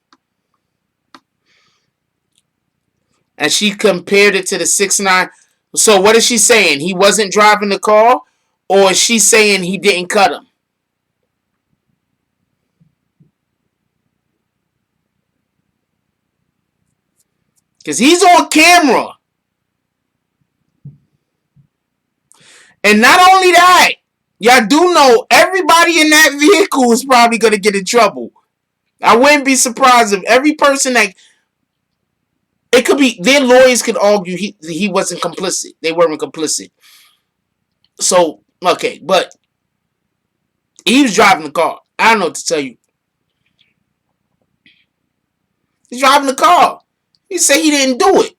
And she compared it to the 6'9". So what is she saying? He wasn't driving the car? Or is she saying he didn't cut him? Because he's on camera. And not only that, y'all do know everybody in that vehicle is probably going to get in trouble. I wouldn't be surprised if every person that... It could be... Their lawyers could argue he wasn't complicit. They weren't complicit. So, okay, but... He was driving the car. I don't know what to tell you. He's driving the car. He said he didn't do it.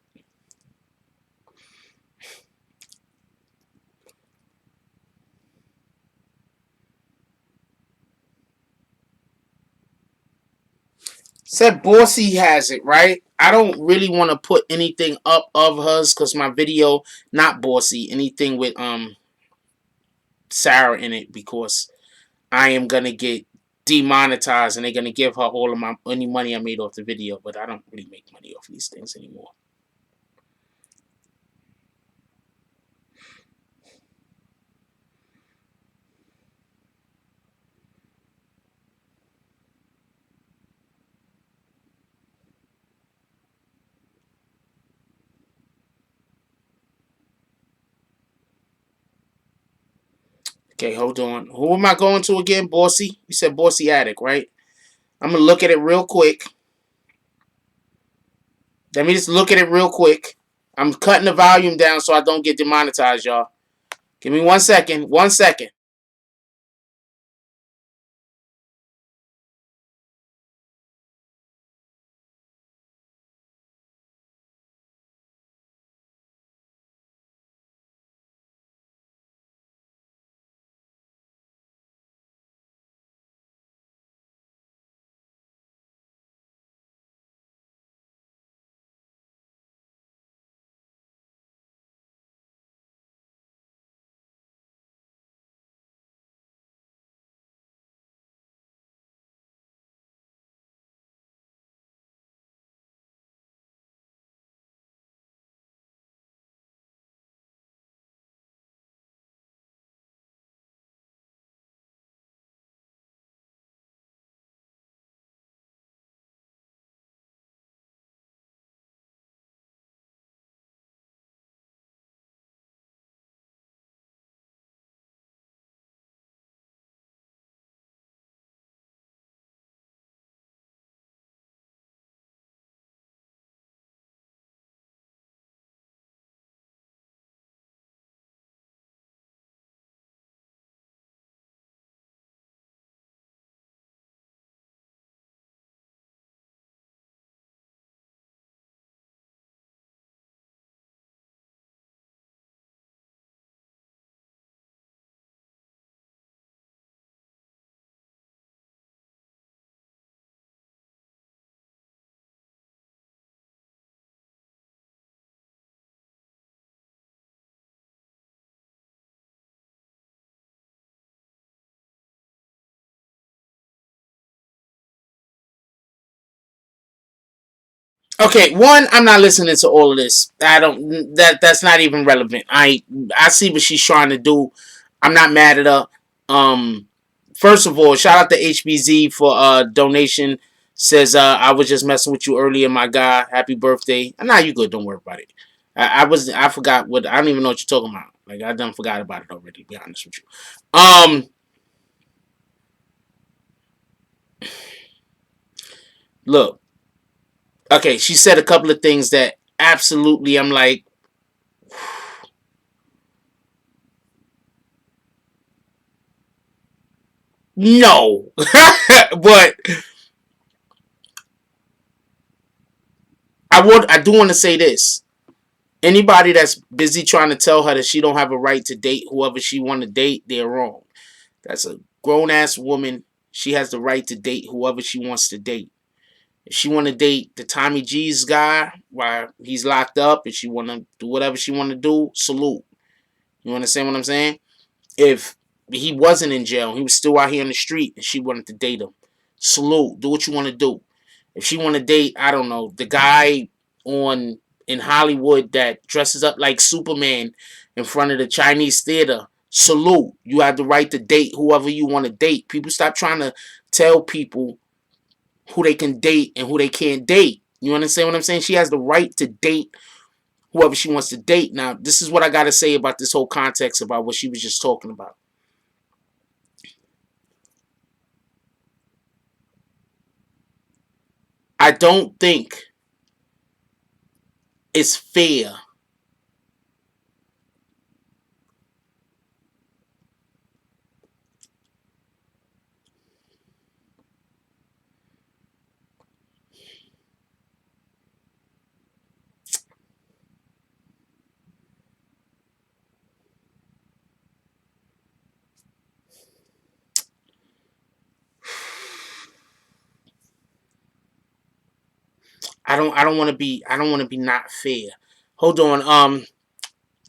Said Bossy has it, right? I don't really want to put anything up of hers because my video, not Bossy, anything with Sarah in it, because I am gonna get demonetized and they're gonna give her all of any money I made off the video, but I don't really make money off these things anymore. Okay, hold on. Who am I going to again? Bossy? You said Bossy Attic, right? I'm gonna look at it real quick. Let me just look at it real quick. I'm cutting the volume down so I don't get demonetized, y'all. Give me 1 second. 1 second. Okay, one, I'm not listening to all of this. I don't. That's not even relevant. I see what she's trying to do. I'm not mad at her. Um, First of all, shout out to HBZ for donation. Says I was just messing with you earlier, my guy. Happy birthday. Nah, you good. Don't worry about it. I forgot what. I don't even know what you're talking about. Like I done forgot about it already. To be honest with you. Look. Okay, she said a couple of things that absolutely I'm like, no. But I do want to say this. Anybody that's busy trying to tell her that she don't have a right to date whoever she want to date, they're wrong. That's a grown ass woman. She has the right to date whoever she wants to date. If she want to date the Tommy Gzz guy while he's locked up, and she want to do whatever she want to do, salute. You understand what I'm saying? If he wasn't in jail, he was still out here on the street, and she wanted to date him, salute. Do what you want to do. If she want to date, I don't know, the guy on in Hollywood that dresses up like Superman in front of the Chinese theater, salute. You have the right to date whoever you want to date. People stop trying to tell people who they can date and who they can't date. You understand what I'm saying? She has the right to date whoever she wants to date. Now, this is what I got to say about this whole context about what she was just talking about. I don't think it's fair I don't want to be not fair. Hold on.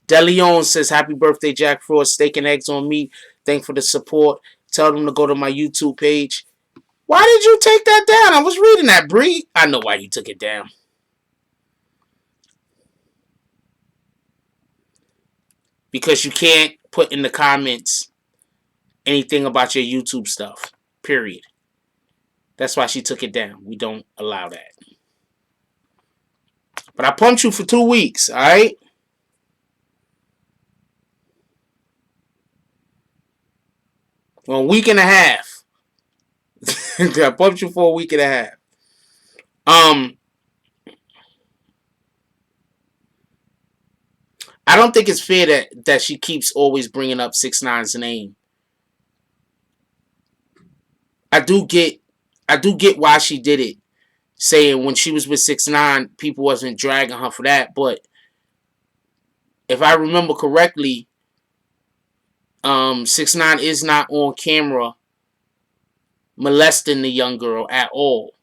DeLeon says happy birthday, Jack Frost. Steak and eggs on me. Thanks for the support. Tell them to go to my YouTube page. Why did you take that down? I was reading that, Bree. I know why you took it down. Because you can't put in the comments anything about your YouTube stuff. Period. That's why she took it down. We don't allow that. But I pumped you for 2 weeks, alright? Well, a week and a half. I pumped you for a week and a half. I don't think it's fair that she keeps always bringing up 6ix9ine's name. I do get why she did it, saying when she was with 6ix9ine, people wasn't dragging her for that. But if I remember correctly, 6ix9ine is not on camera molesting the young girl at all.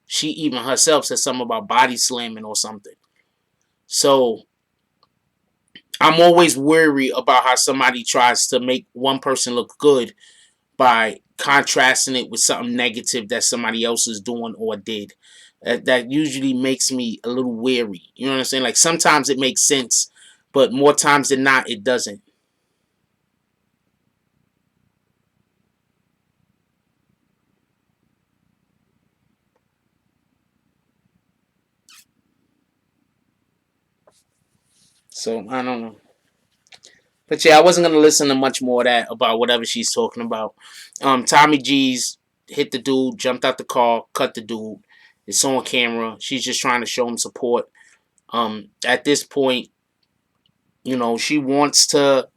She even herself said something about body slamming or something. So I'm always worried about how somebody tries to make one person look good by contrasting it with something negative that somebody else is doing or did. That usually makes me a little wary. You know what I'm saying? Like sometimes it makes sense, but more times than not, it doesn't. So I don't know. But yeah, I wasn't gonna listen to much more of that about whatever she's talking about. Tommy Gzz hit the dude, jumped out the car, cut the dude. It's on camera. She's just trying to show him support. At this point, you know, she wants to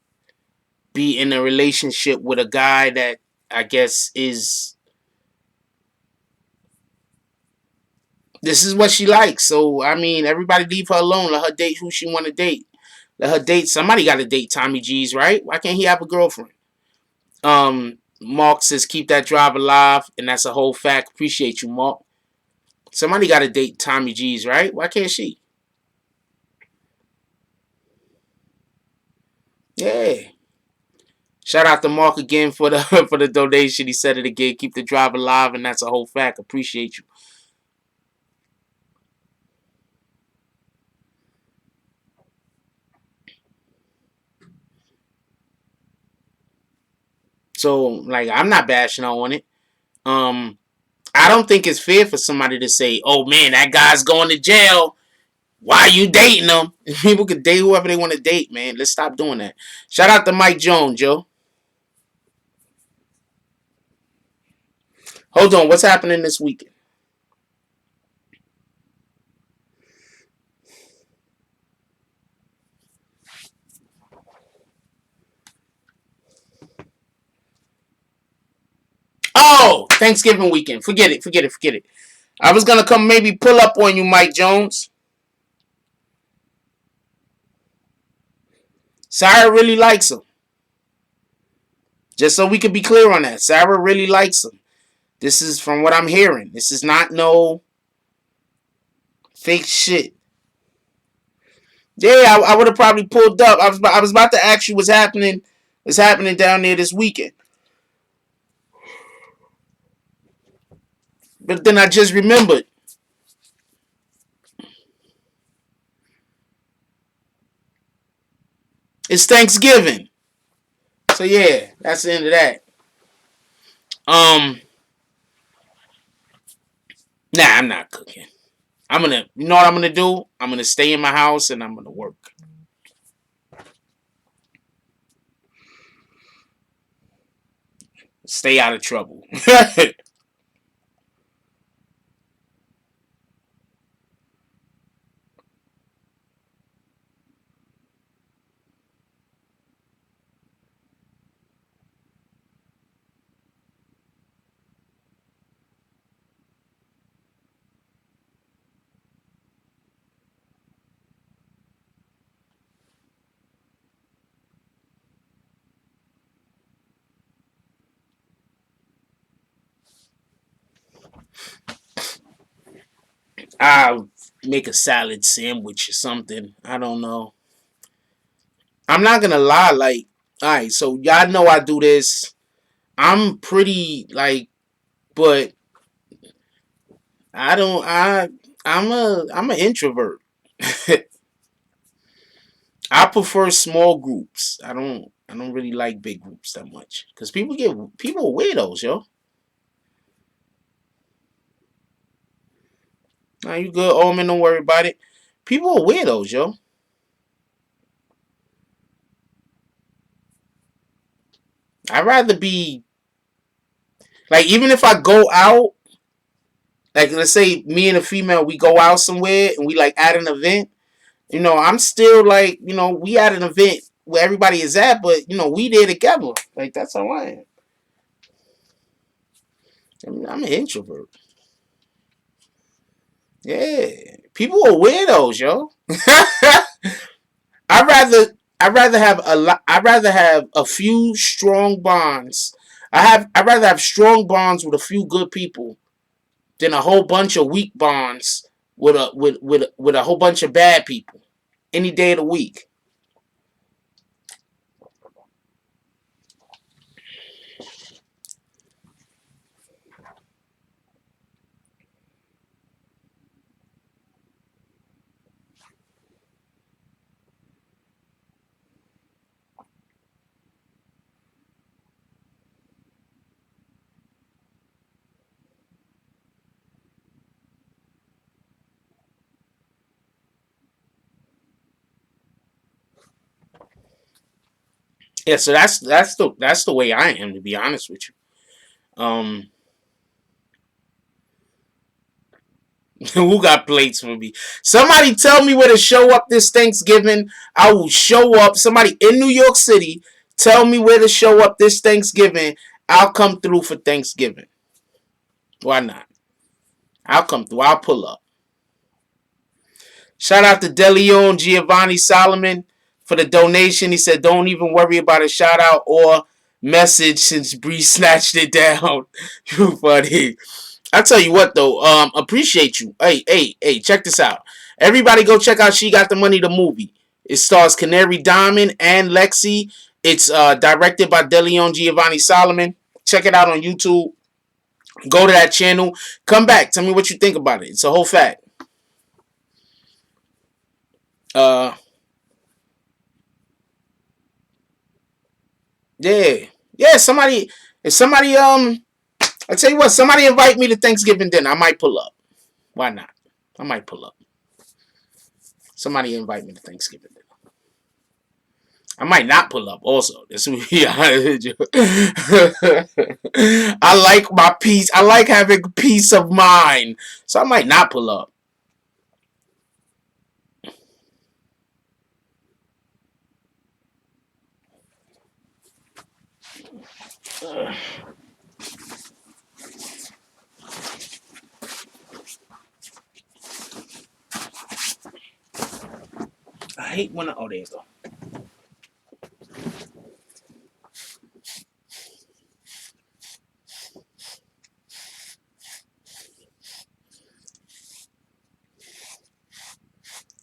be in a relationship with a guy that I guess is this is what she likes. So I mean, everybody leave her alone. Let her date who she want to date. Let her date somebody. Got to date Tommy Gzz, right? Why can't he have a girlfriend? Mark says keep that drive alive, and that's a whole fact. Appreciate you, Mark. Somebody got to date Tommy Gzz, right? Why can't she? Yeah. Shout out to Mark again for the for the donation. He said it again. Keep the drive alive, and that's a whole fact. Appreciate you. So like I'm not bashing on it. Um, I don't think it's fair for somebody to say, "Oh man, that guy's going to jail. Why are you dating him?" People can date whoever they want to date, man. Let's stop doing that. Shout out to Mike Jones, Joe. Hold on, what's happening this weekend? Oh, Thanksgiving weekend. Forget it. I was gonna come maybe pull up on you, Mike Jones. Sarah really likes him. Just so we can be clear on that. Sarah really likes him. This is from what I'm hearing. This is not no fake shit. Yeah, I would have probably pulled up. I was about to ask you what's happening. What's happening down there this weekend? But then I just remembered. It's Thanksgiving. So yeah, that's the end of that. Um, nah, I'm not cooking. You know what I'm gonna do? I'm gonna stay in my house and I'm gonna work. Stay out of trouble. I'll make a salad sandwich or something. I don't know. I'm not gonna lie, like, alright, so y'all know I do this. I'm pretty like, but I don't I'm an introvert. I prefer small groups. I don't really like big groups that much. Cause people are weirdos, yo. Now you good, oh man, don't worry about it. People are weirdos, yo. I'd rather be like, even if I go out, like let's say me and a female, we go out somewhere and we like at an event, I'm still like, we at an event where everybody is at, but we there together. Like that's how I am. I'm an introvert. Yeah. People are weirdos, yo. I'd rather I'd rather have a few strong bonds. I'd rather have strong bonds with a few good people than a whole bunch of weak bonds with a whole bunch of bad people any day of the week. Yeah, so that's the way I am, to be honest with you. Who got plates for me? Somebody tell me where to show up this Thanksgiving. I will show up. Somebody in New York City, tell me where to show up this Thanksgiving. I'll come through for Thanksgiving. Why not? I'll come through. I'll pull up. Shout out to DeLeon Giovanni Solomon for the donation. He said, don't even worry about a shout out or message since Bree snatched it down. You funny. I tell you what though, appreciate you. Hey, check this out. Everybody go check out She Got the Money, the movie. It stars Canary Diamond and Lexi. It's directed by DeLeon Giovanni Solomon. Check it out on YouTube. Go to that channel. Come back. Tell me what you think about it. It's a whole fact. Uh, yeah. Yeah, somebody. If somebody I tell you what, somebody invite me to Thanksgiving dinner, I might pull up. Why not? I might pull up. Somebody invite me to Thanksgiving dinner. I might not pull up. Also, this will be honest with you. I like my peace. I like having peace of mind, so I might not pull up. I hate when. Oh, there you go.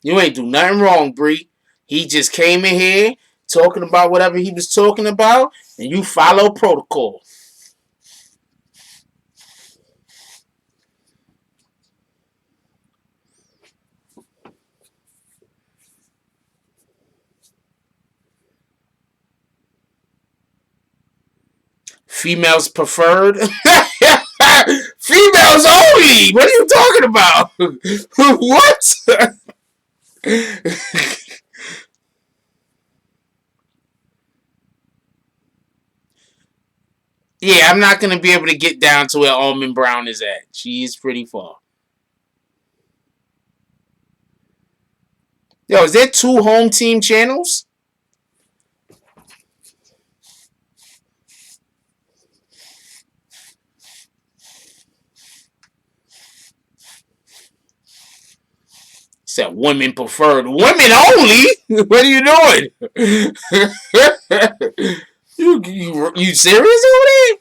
You ain't do nothing wrong, Bree. He just came in here talking about whatever he was talking about, and you follow protocol. Females preferred. Females only. What are you talking about? What? Yeah, I'm not gonna be able to get down to where Almond Brown is at. She is pretty far. Yo, is there two home team channels? Said women preferred. Women only? What are you doing? you serious over there?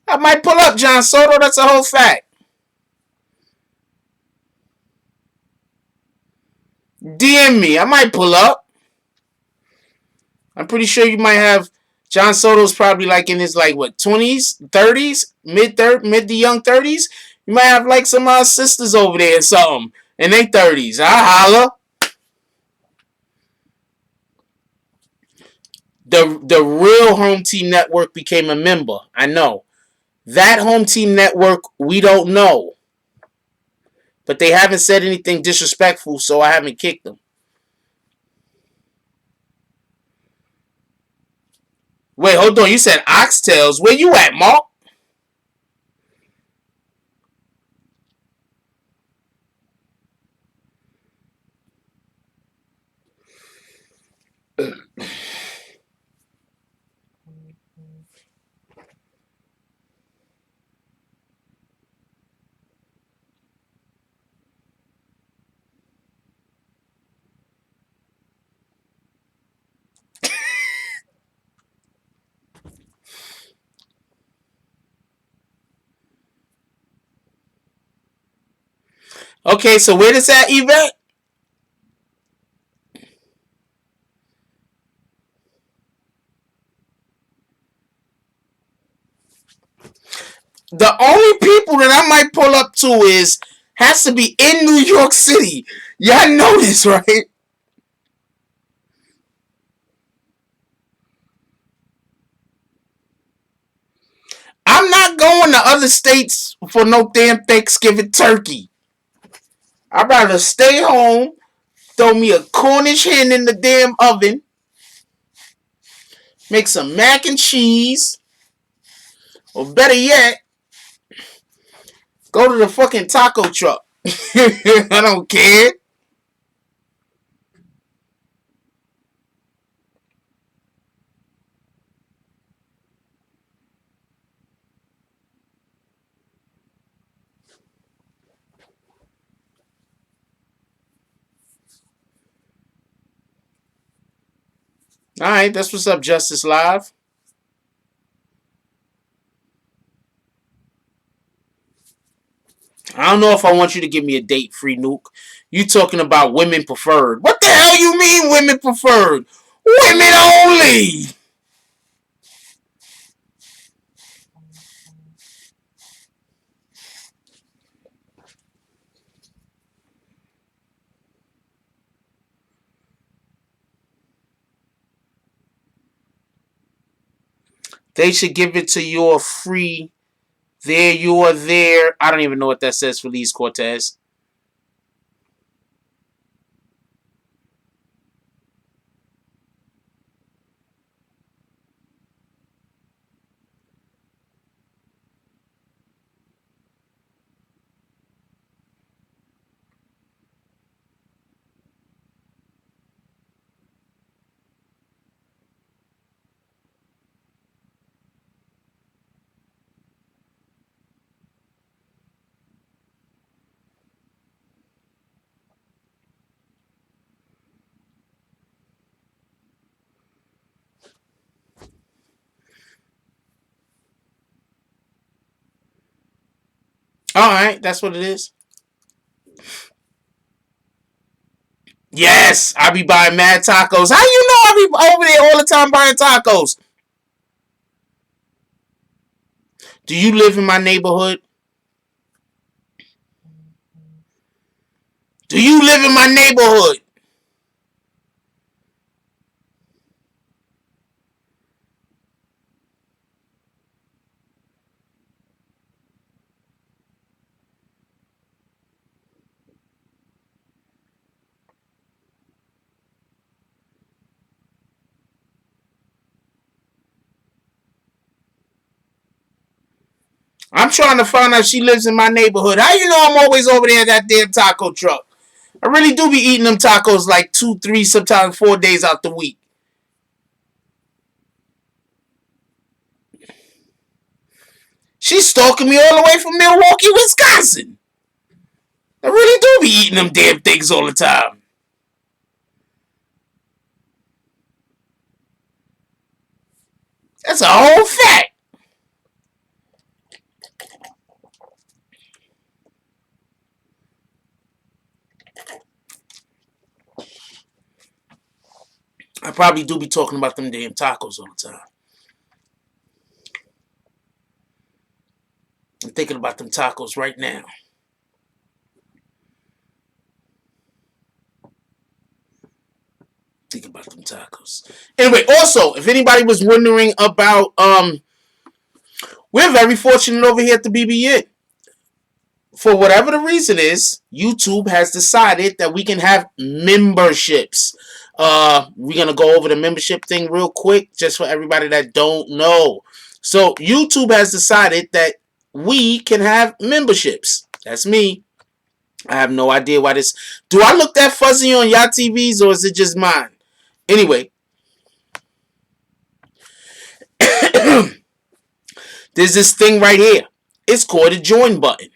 I might pull up John Soto. That's a whole fact. DM me. I might pull up. I'm pretty sure you might have John Soto's probably like in his like what 20s, 30s, mid to young 30s. You might have like some sisters over there or something in their 30s. I holla. The real home team network became a member. I know. That home team network we don't know. But they haven't said anything disrespectful, so I haven't kicked them. Wait, hold on. You said oxtails. Where you at, Mark? Okay, so where is that event? The only people that I might pull up to has to be in New York City. Y'all know this, right? I'm not going to other states for no damn Thanksgiving turkey. I'd rather stay home, throw me a Cornish hen in the damn oven, make some mac and cheese, or better yet, go to the fucking taco truck. I don't care. All right, that's what's up, Justice Live. I don't know if I want you to give me a date, Free Nuke. You talking about women preferred. What the hell you mean women preferred? Women only! They should give it to you free. There you are there. I don't even know what that says, Feliz Cortez. Alright, that's what it is. Yes, I be buying mad tacos. How you know I be over there all the time buying tacos? Do you live in my neighborhood? Do you live in my neighborhood? I'm trying to find out if she lives in my neighborhood. How you know I'm always over there at that damn taco truck? I really do be eating them tacos like 2, 3, sometimes 4 days out the week. She's stalking me all the way from Milwaukee, Wisconsin. I really do be eating them damn things all the time. That's a whole fact. I probably do be talking about them damn tacos all the time. I'm thinking about them tacos right now. Think about them tacos. Anyway, also, if anybody was wondering about, we're very fortunate over here at the BBN. For whatever the reason is, YouTube has decided that we can have memberships. We're gonna go over the membership thing real quick, just for everybody that don't know. So YouTube has decided that we can have memberships. That's me. I have no idea why this. Do I look that fuzzy on y'all TVs, or is it just mine? Anyway, there's this thing right here. It's called a join button.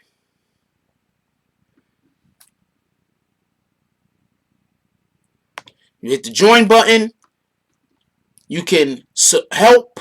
You hit the join button. You can help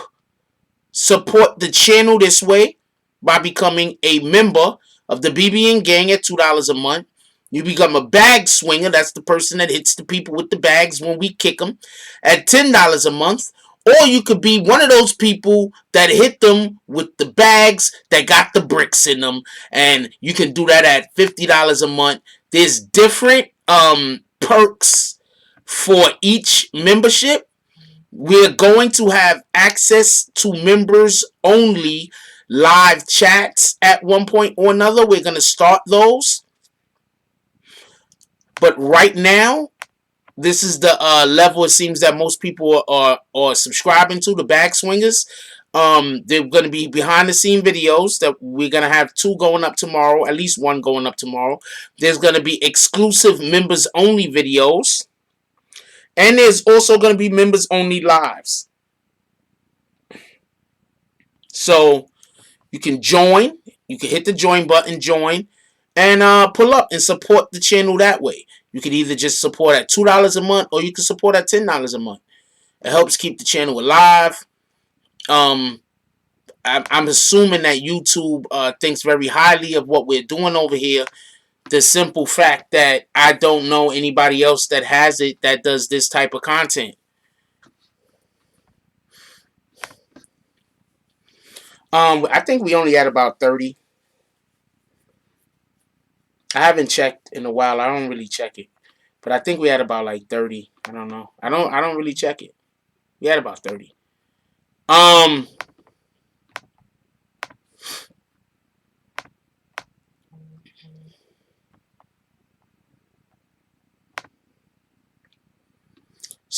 support the channel this way by becoming a member of the BBN gang at $2 a month. You become a bag swinger. That's the person that hits the people with the bags when we kick them at $10 a month. Or you could be one of those people that hit them with the bags that got the bricks in them. And you can do that at $50 a month. There's different perks for each membership. We're going to have access to members only live chats at one point or another. We're going to start those. But right now, this is the level it seems that most people are subscribing to, the bag swingers. They're going to be behind the scene videos that we're going to have 2 going up tomorrow, at least 1 going up tomorrow. There's going to be exclusive members only videos. And there's also going to be members only lives. So you can join. You can hit the join button, join, and pull up and support the channel that way. You can either just support at $2 a month, or you can support at $10 a month. It helps keep the channel alive. I'm assuming that YouTube thinks very highly of what we're doing over here. The simple fact that I don't know anybody else that has it that does this type of content. I think we only had about 30. I haven't checked in a while. I don't really check it, but I think we had about like 30. I don't know. I don't really check it. We had about 30.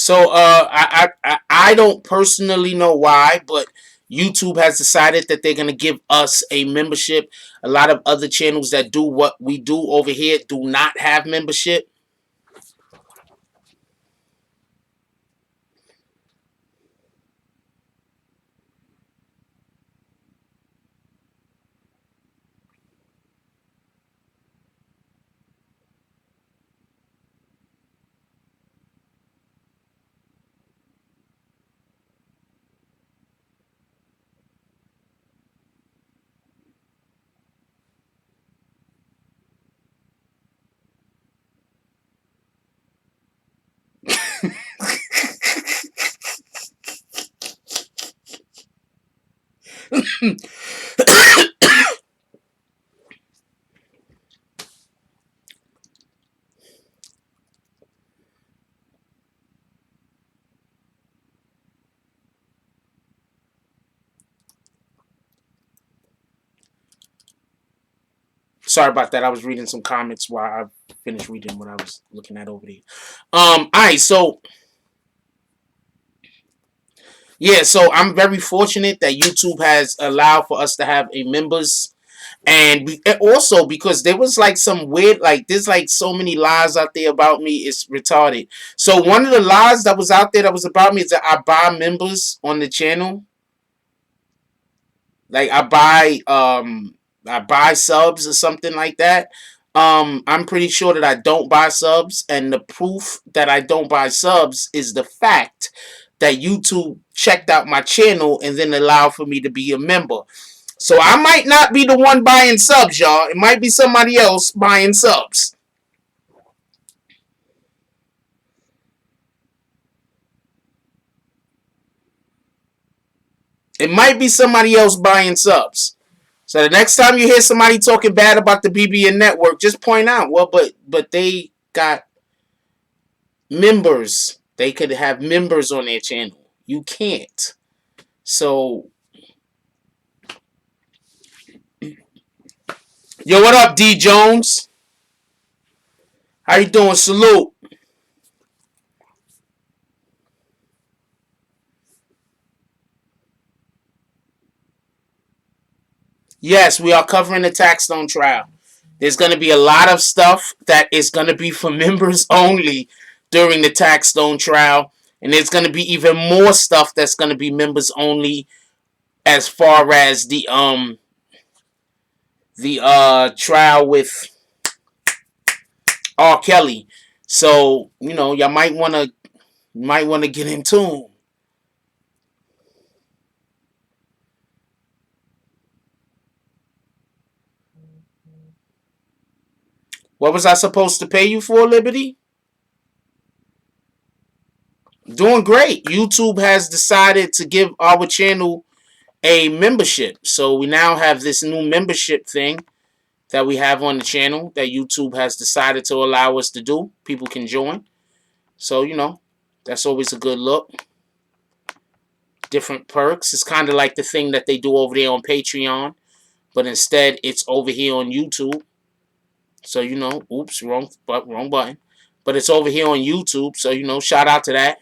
So I don't personally know why, but YouTube has decided that they're gonna give us a membership. A lot of other channels that do what we do over here do not have membership. Sorry about that. I was reading some comments while I finished reading what I was looking at over there. All right, so yeah, so I'm very fortunate that YouTube has allowed for us to have a members, and also because there was like some weird, like there's like so many lies out there about me, it's retarded. So one of the lies that was out there that was about me is that I buy members on the channel. Like I buy subs or something like that. I'm pretty sure that I don't buy subs, and the proof that I don't buy subs is the fact that YouTube checked out my channel and then allowed for me to be a member. So I might not be the one buying subs, y'all. It might be somebody else buying subs. It might be somebody else buying subs. So the next time you hear somebody talking bad about the BBN network, just point out, well, but they got members. They could have members on their channel. You can't. So, yo, what up, D Jones? How you doing? Salute. Yes, we are covering the Taxstone trial. There's going to be a lot of stuff that is going to be for members only during the Taxstone trial. And there's going to be even more stuff that's going to be members only as far as the trial with R. Kelly. So, you know, y'all might want to get in tune. What was I supposed to pay you for, Liberty? Doing great. YouTube has decided to give our channel a membership. So we now have this new membership thing that we have on the channel that YouTube has decided to allow us to do. People can join. So, you know, that's always a good look. Different perks. It's kind of like the thing that they do over there on Patreon. But instead, it's over here on YouTube. So, you know, oops, wrong button. But it's over here on YouTube. So, you know, shout out to that.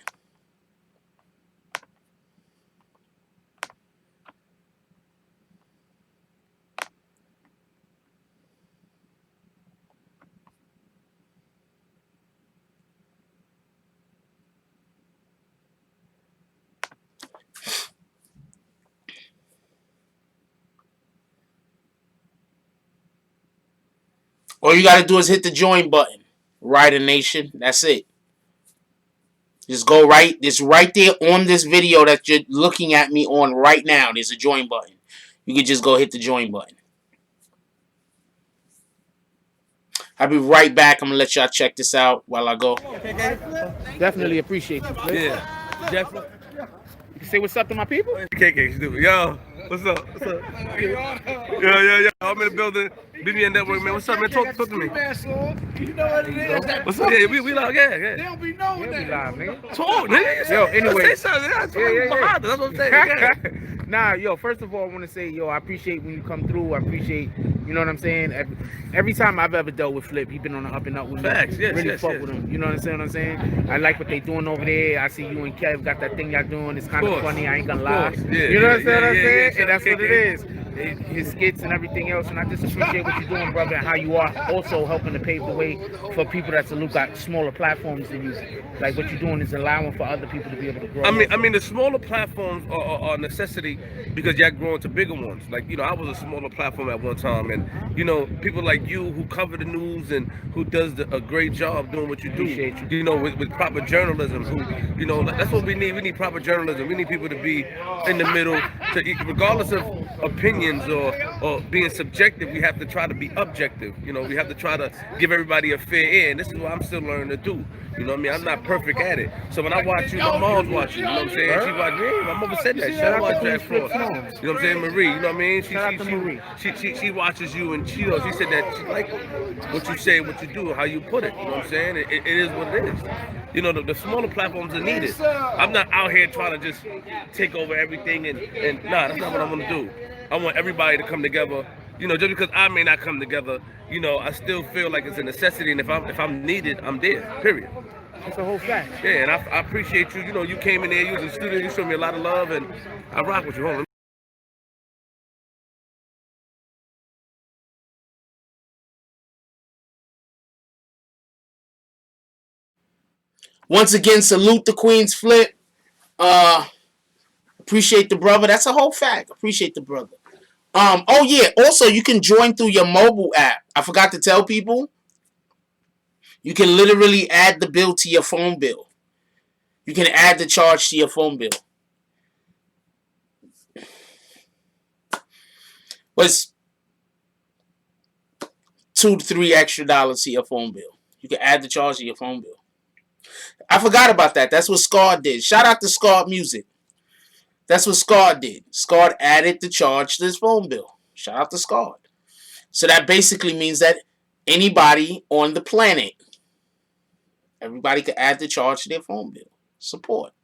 All you got to do is hit the join button. Rider Nation. That's it. Just go right. It's right there on this video that you're looking at me on right now. There's a join button. You can just go hit the join button. I'll be right back. I'm going to let y'all check this out while I go. Definitely appreciate you, Flip. Yeah, definitely. You can say what's up to my people? KK, stupid. Yo, what's up? What's up? Yo. I'm in the building. BBN Network, man. What's up, man? Talk to me. You know what it is? What's up? Yeah, we live. Yeah. They don't be knowing that. Live, nigga. Talk, nigga. Yo, anyway. Say something. That's what I'm saying. Yeah. Nah, yo, first of all, I want to say, yo, I appreciate when you come through. I appreciate You know what I'm saying? Every time I've ever dealt with Flip, he been on the up and up with me. Facts, yes, really yes, fuck yes. with him. You know what I'm saying? I like what they doing over there. I see you and Kev got that thing y'all doing. It's kind of funny. I ain't gonna lie. Yeah, you know what I'm yeah, saying? yeah, And that's what it is. His skits and everything else, and I just appreciate what you're doing, brother, and how you are also helping to pave the way for people that salute got smaller platforms than you. Like what you're doing is allowing for other people to be able to grow. I mean, the smaller platforms are a necessity because y'all growing to bigger ones. Like, you know, I was a smaller platform at one time, and you know, people like you who cover the news and who does a great job doing what you do. Appreciate you. You know, with proper journalism. Who, you know, that's what we need. We need proper journalism. We need people to be in the middle, regardless of opinions or being subjective. We have to try to be objective. You know, we have to try to give everybody a fair ear, and this is what I'm still learning to do. You know what I mean? I'm not perfect at it. So when I watch you, my mom's watching. You know what I'm saying? She watch me. My mother said that. Shout out to Jack Frost. You know what I'm saying? Marie. You know what I mean? She watches you, and she said that she like what you say, what you do, how you put it. You know what I'm saying? It is what it is. You know, the smaller platforms are needed. I'm not out here trying to just take over everything and nah, that's not what I want to do. I want everybody to come together. You know, just because I may not come together, you know, I still feel like it's a necessity, and if I'm needed, I'm there. Period. That's a whole fact. Yeah, and I appreciate you. You know, you came in there, you was in the studio, you showed me a lot of love, and I rock with you. Hold on. Once again, salute the Queen's Flip. Appreciate the brother. That's a whole fact. Appreciate the brother. Oh yeah. Also, you can join through your mobile app. I forgot to tell people. You can literally add the bill to your phone bill. You can add the charge to your phone bill. Was $2 to $3 extra to your phone bill. You can add the charge to your phone bill. I forgot about that. That's what Scar did. Shout out to Scar Music. That's what Scar did. Scar added the charge to his phone bill. Shout out to Scar. So that basically means that anybody on the planet, everybody can add the charge to their phone bill. Support.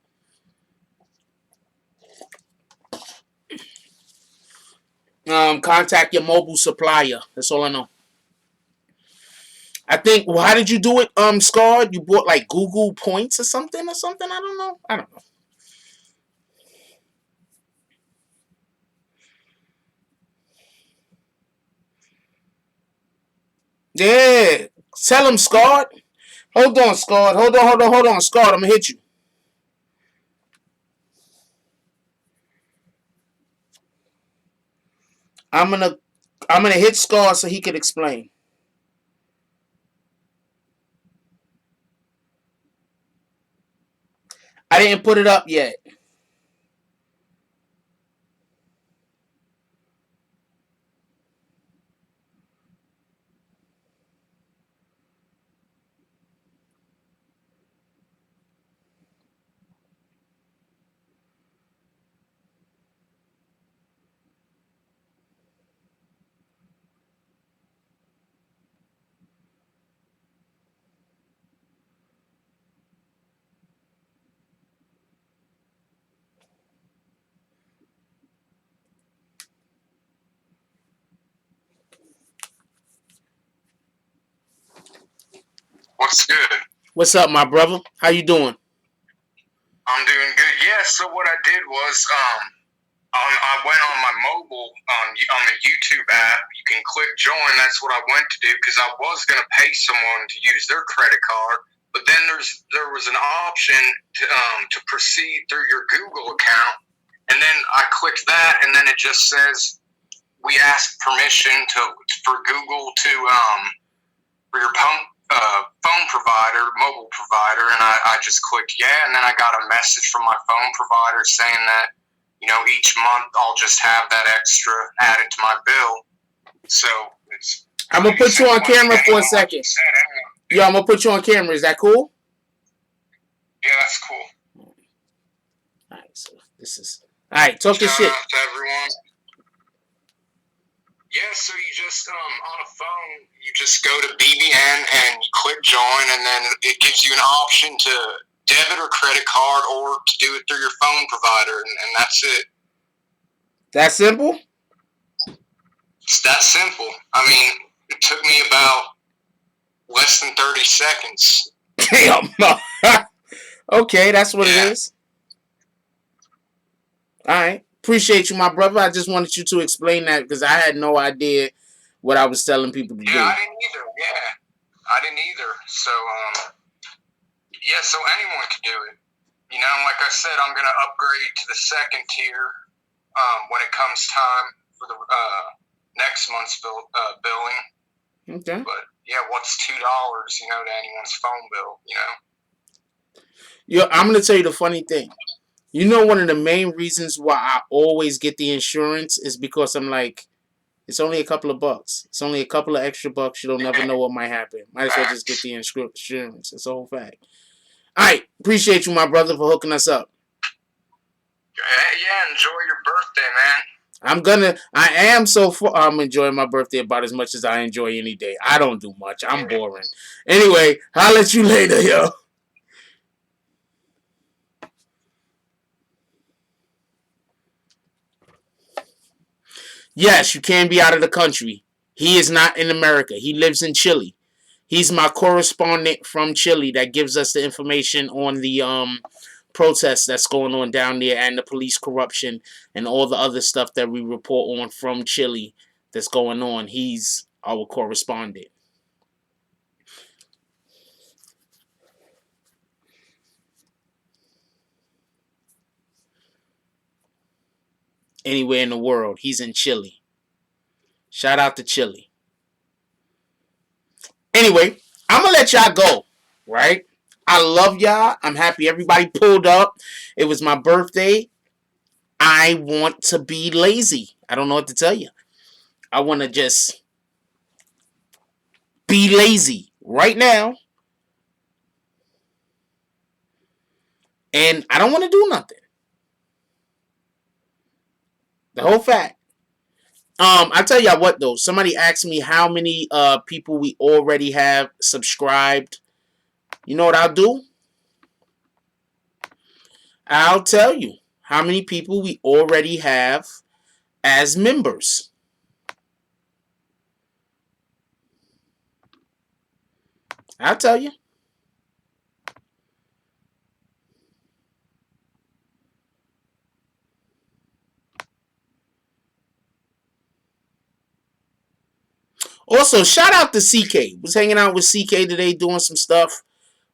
Contact your mobile supplier. That's all I know. I think. Well, how did you do it, Scar? You bought like Google Points or something? I don't know. I don't know. Yeah. Tell him, Scar. Hold on, Scar. Hold on, Scar. I'm gonna hit you. I'm gonna hit Scar so he could explain. I didn't put it up yet. What's good? What's up, my brother? How you doing? I'm doing good. Yeah. So what I did was, I went on my mobile on the YouTube app. You can click join. That's what I went to do because I was gonna pay someone to use their credit card, but then there was an option to proceed through your Google account, and then I clicked that, and then it just says we ask permission for Google to for your phone provider, mobile provider, and I just clicked yeah, and then I got a message from my phone provider saying that, you know, each month I'll just have that extra added to my bill. So I'm gonna put you on camera for a second. Yo, I'm gonna put you on camera. Is that cool? Yeah, that's cool. All right, so this is all right. Talk your shit. Shout out to everyone. Yeah, so you just on a phone, you just go to BBN and you click join, and then it gives you an option to debit or credit card, or to do it through your phone provider, and that's it. That simple? It's that simple. I mean, it took me about less than 30 seconds. Damn. Okay, that's what it is. All right. Appreciate you, my brother. I just wanted you to explain that because I had no idea what I was telling people to do. Yeah, I didn't either. Yeah, I didn't either. So, yeah, so anyone could do it. You know, like I said, I'm going to upgrade to the second tier when it comes time for the next month's billing. Okay. But, yeah, what's $2, you know, to anyone's phone bill, you know? Yo, I'm going to tell you the funny thing. You know, one of the main reasons why I always get the insurance is because I'm like, it's only a couple of bucks. It's only a couple of extra bucks. You don't never know what might happen. Might as well just get the insurance. It's a whole fact. All right. Appreciate you, my brother, for hooking us up. Yeah, enjoy your birthday, man. I'm enjoying my birthday about as much as I enjoy any day. I don't do much. I'm boring. Anyway, I'll let you later, yo. Yes, you can be out of the country. He is not in America. He lives in Chile. He's my correspondent from Chile that gives us the information on the protests that's going on down there and the police corruption and all the other stuff that we report on from Chile that's going on. He's our correspondent. Anywhere in the world, he's in Chile. Shout out to Chile. Anyway, I'm going to let y'all go, right? I love y'all. I'm happy everybody pulled up. It was my birthday. I want to be lazy. I don't know what to tell you. I want to just be lazy right now. And I don't want to do nothing. The whole fact. I tell y'all what though. Somebody asked me how many people we already have subscribed. You know what I'll do? I'll tell you how many people we already have as members. I'll tell you. Also, shout out to CK. Was hanging out with CK today doing some stuff,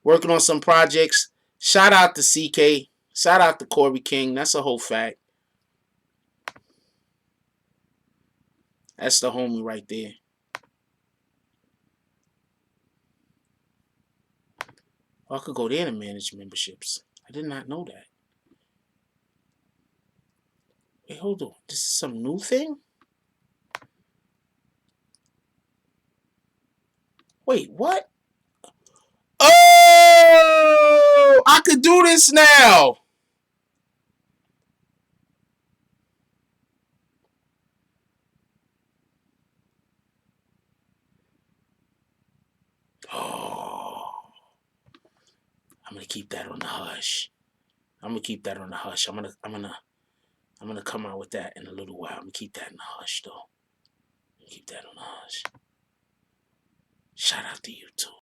working on some projects. Shout out to CK. Shout out to Corey King. That's a whole fact. That's the homie right there. Oh, I could go there to manage memberships. I did not know that. Wait, hold on. This is some new thing? Wait, what? Oh! I could do this now! Oh. I'm gonna keep that on the hush. I'm gonna keep that on the hush. I'm gonna come out with that in a little while. I'm gonna keep that in the hush though. Keep that on the hush. Shout out to you too.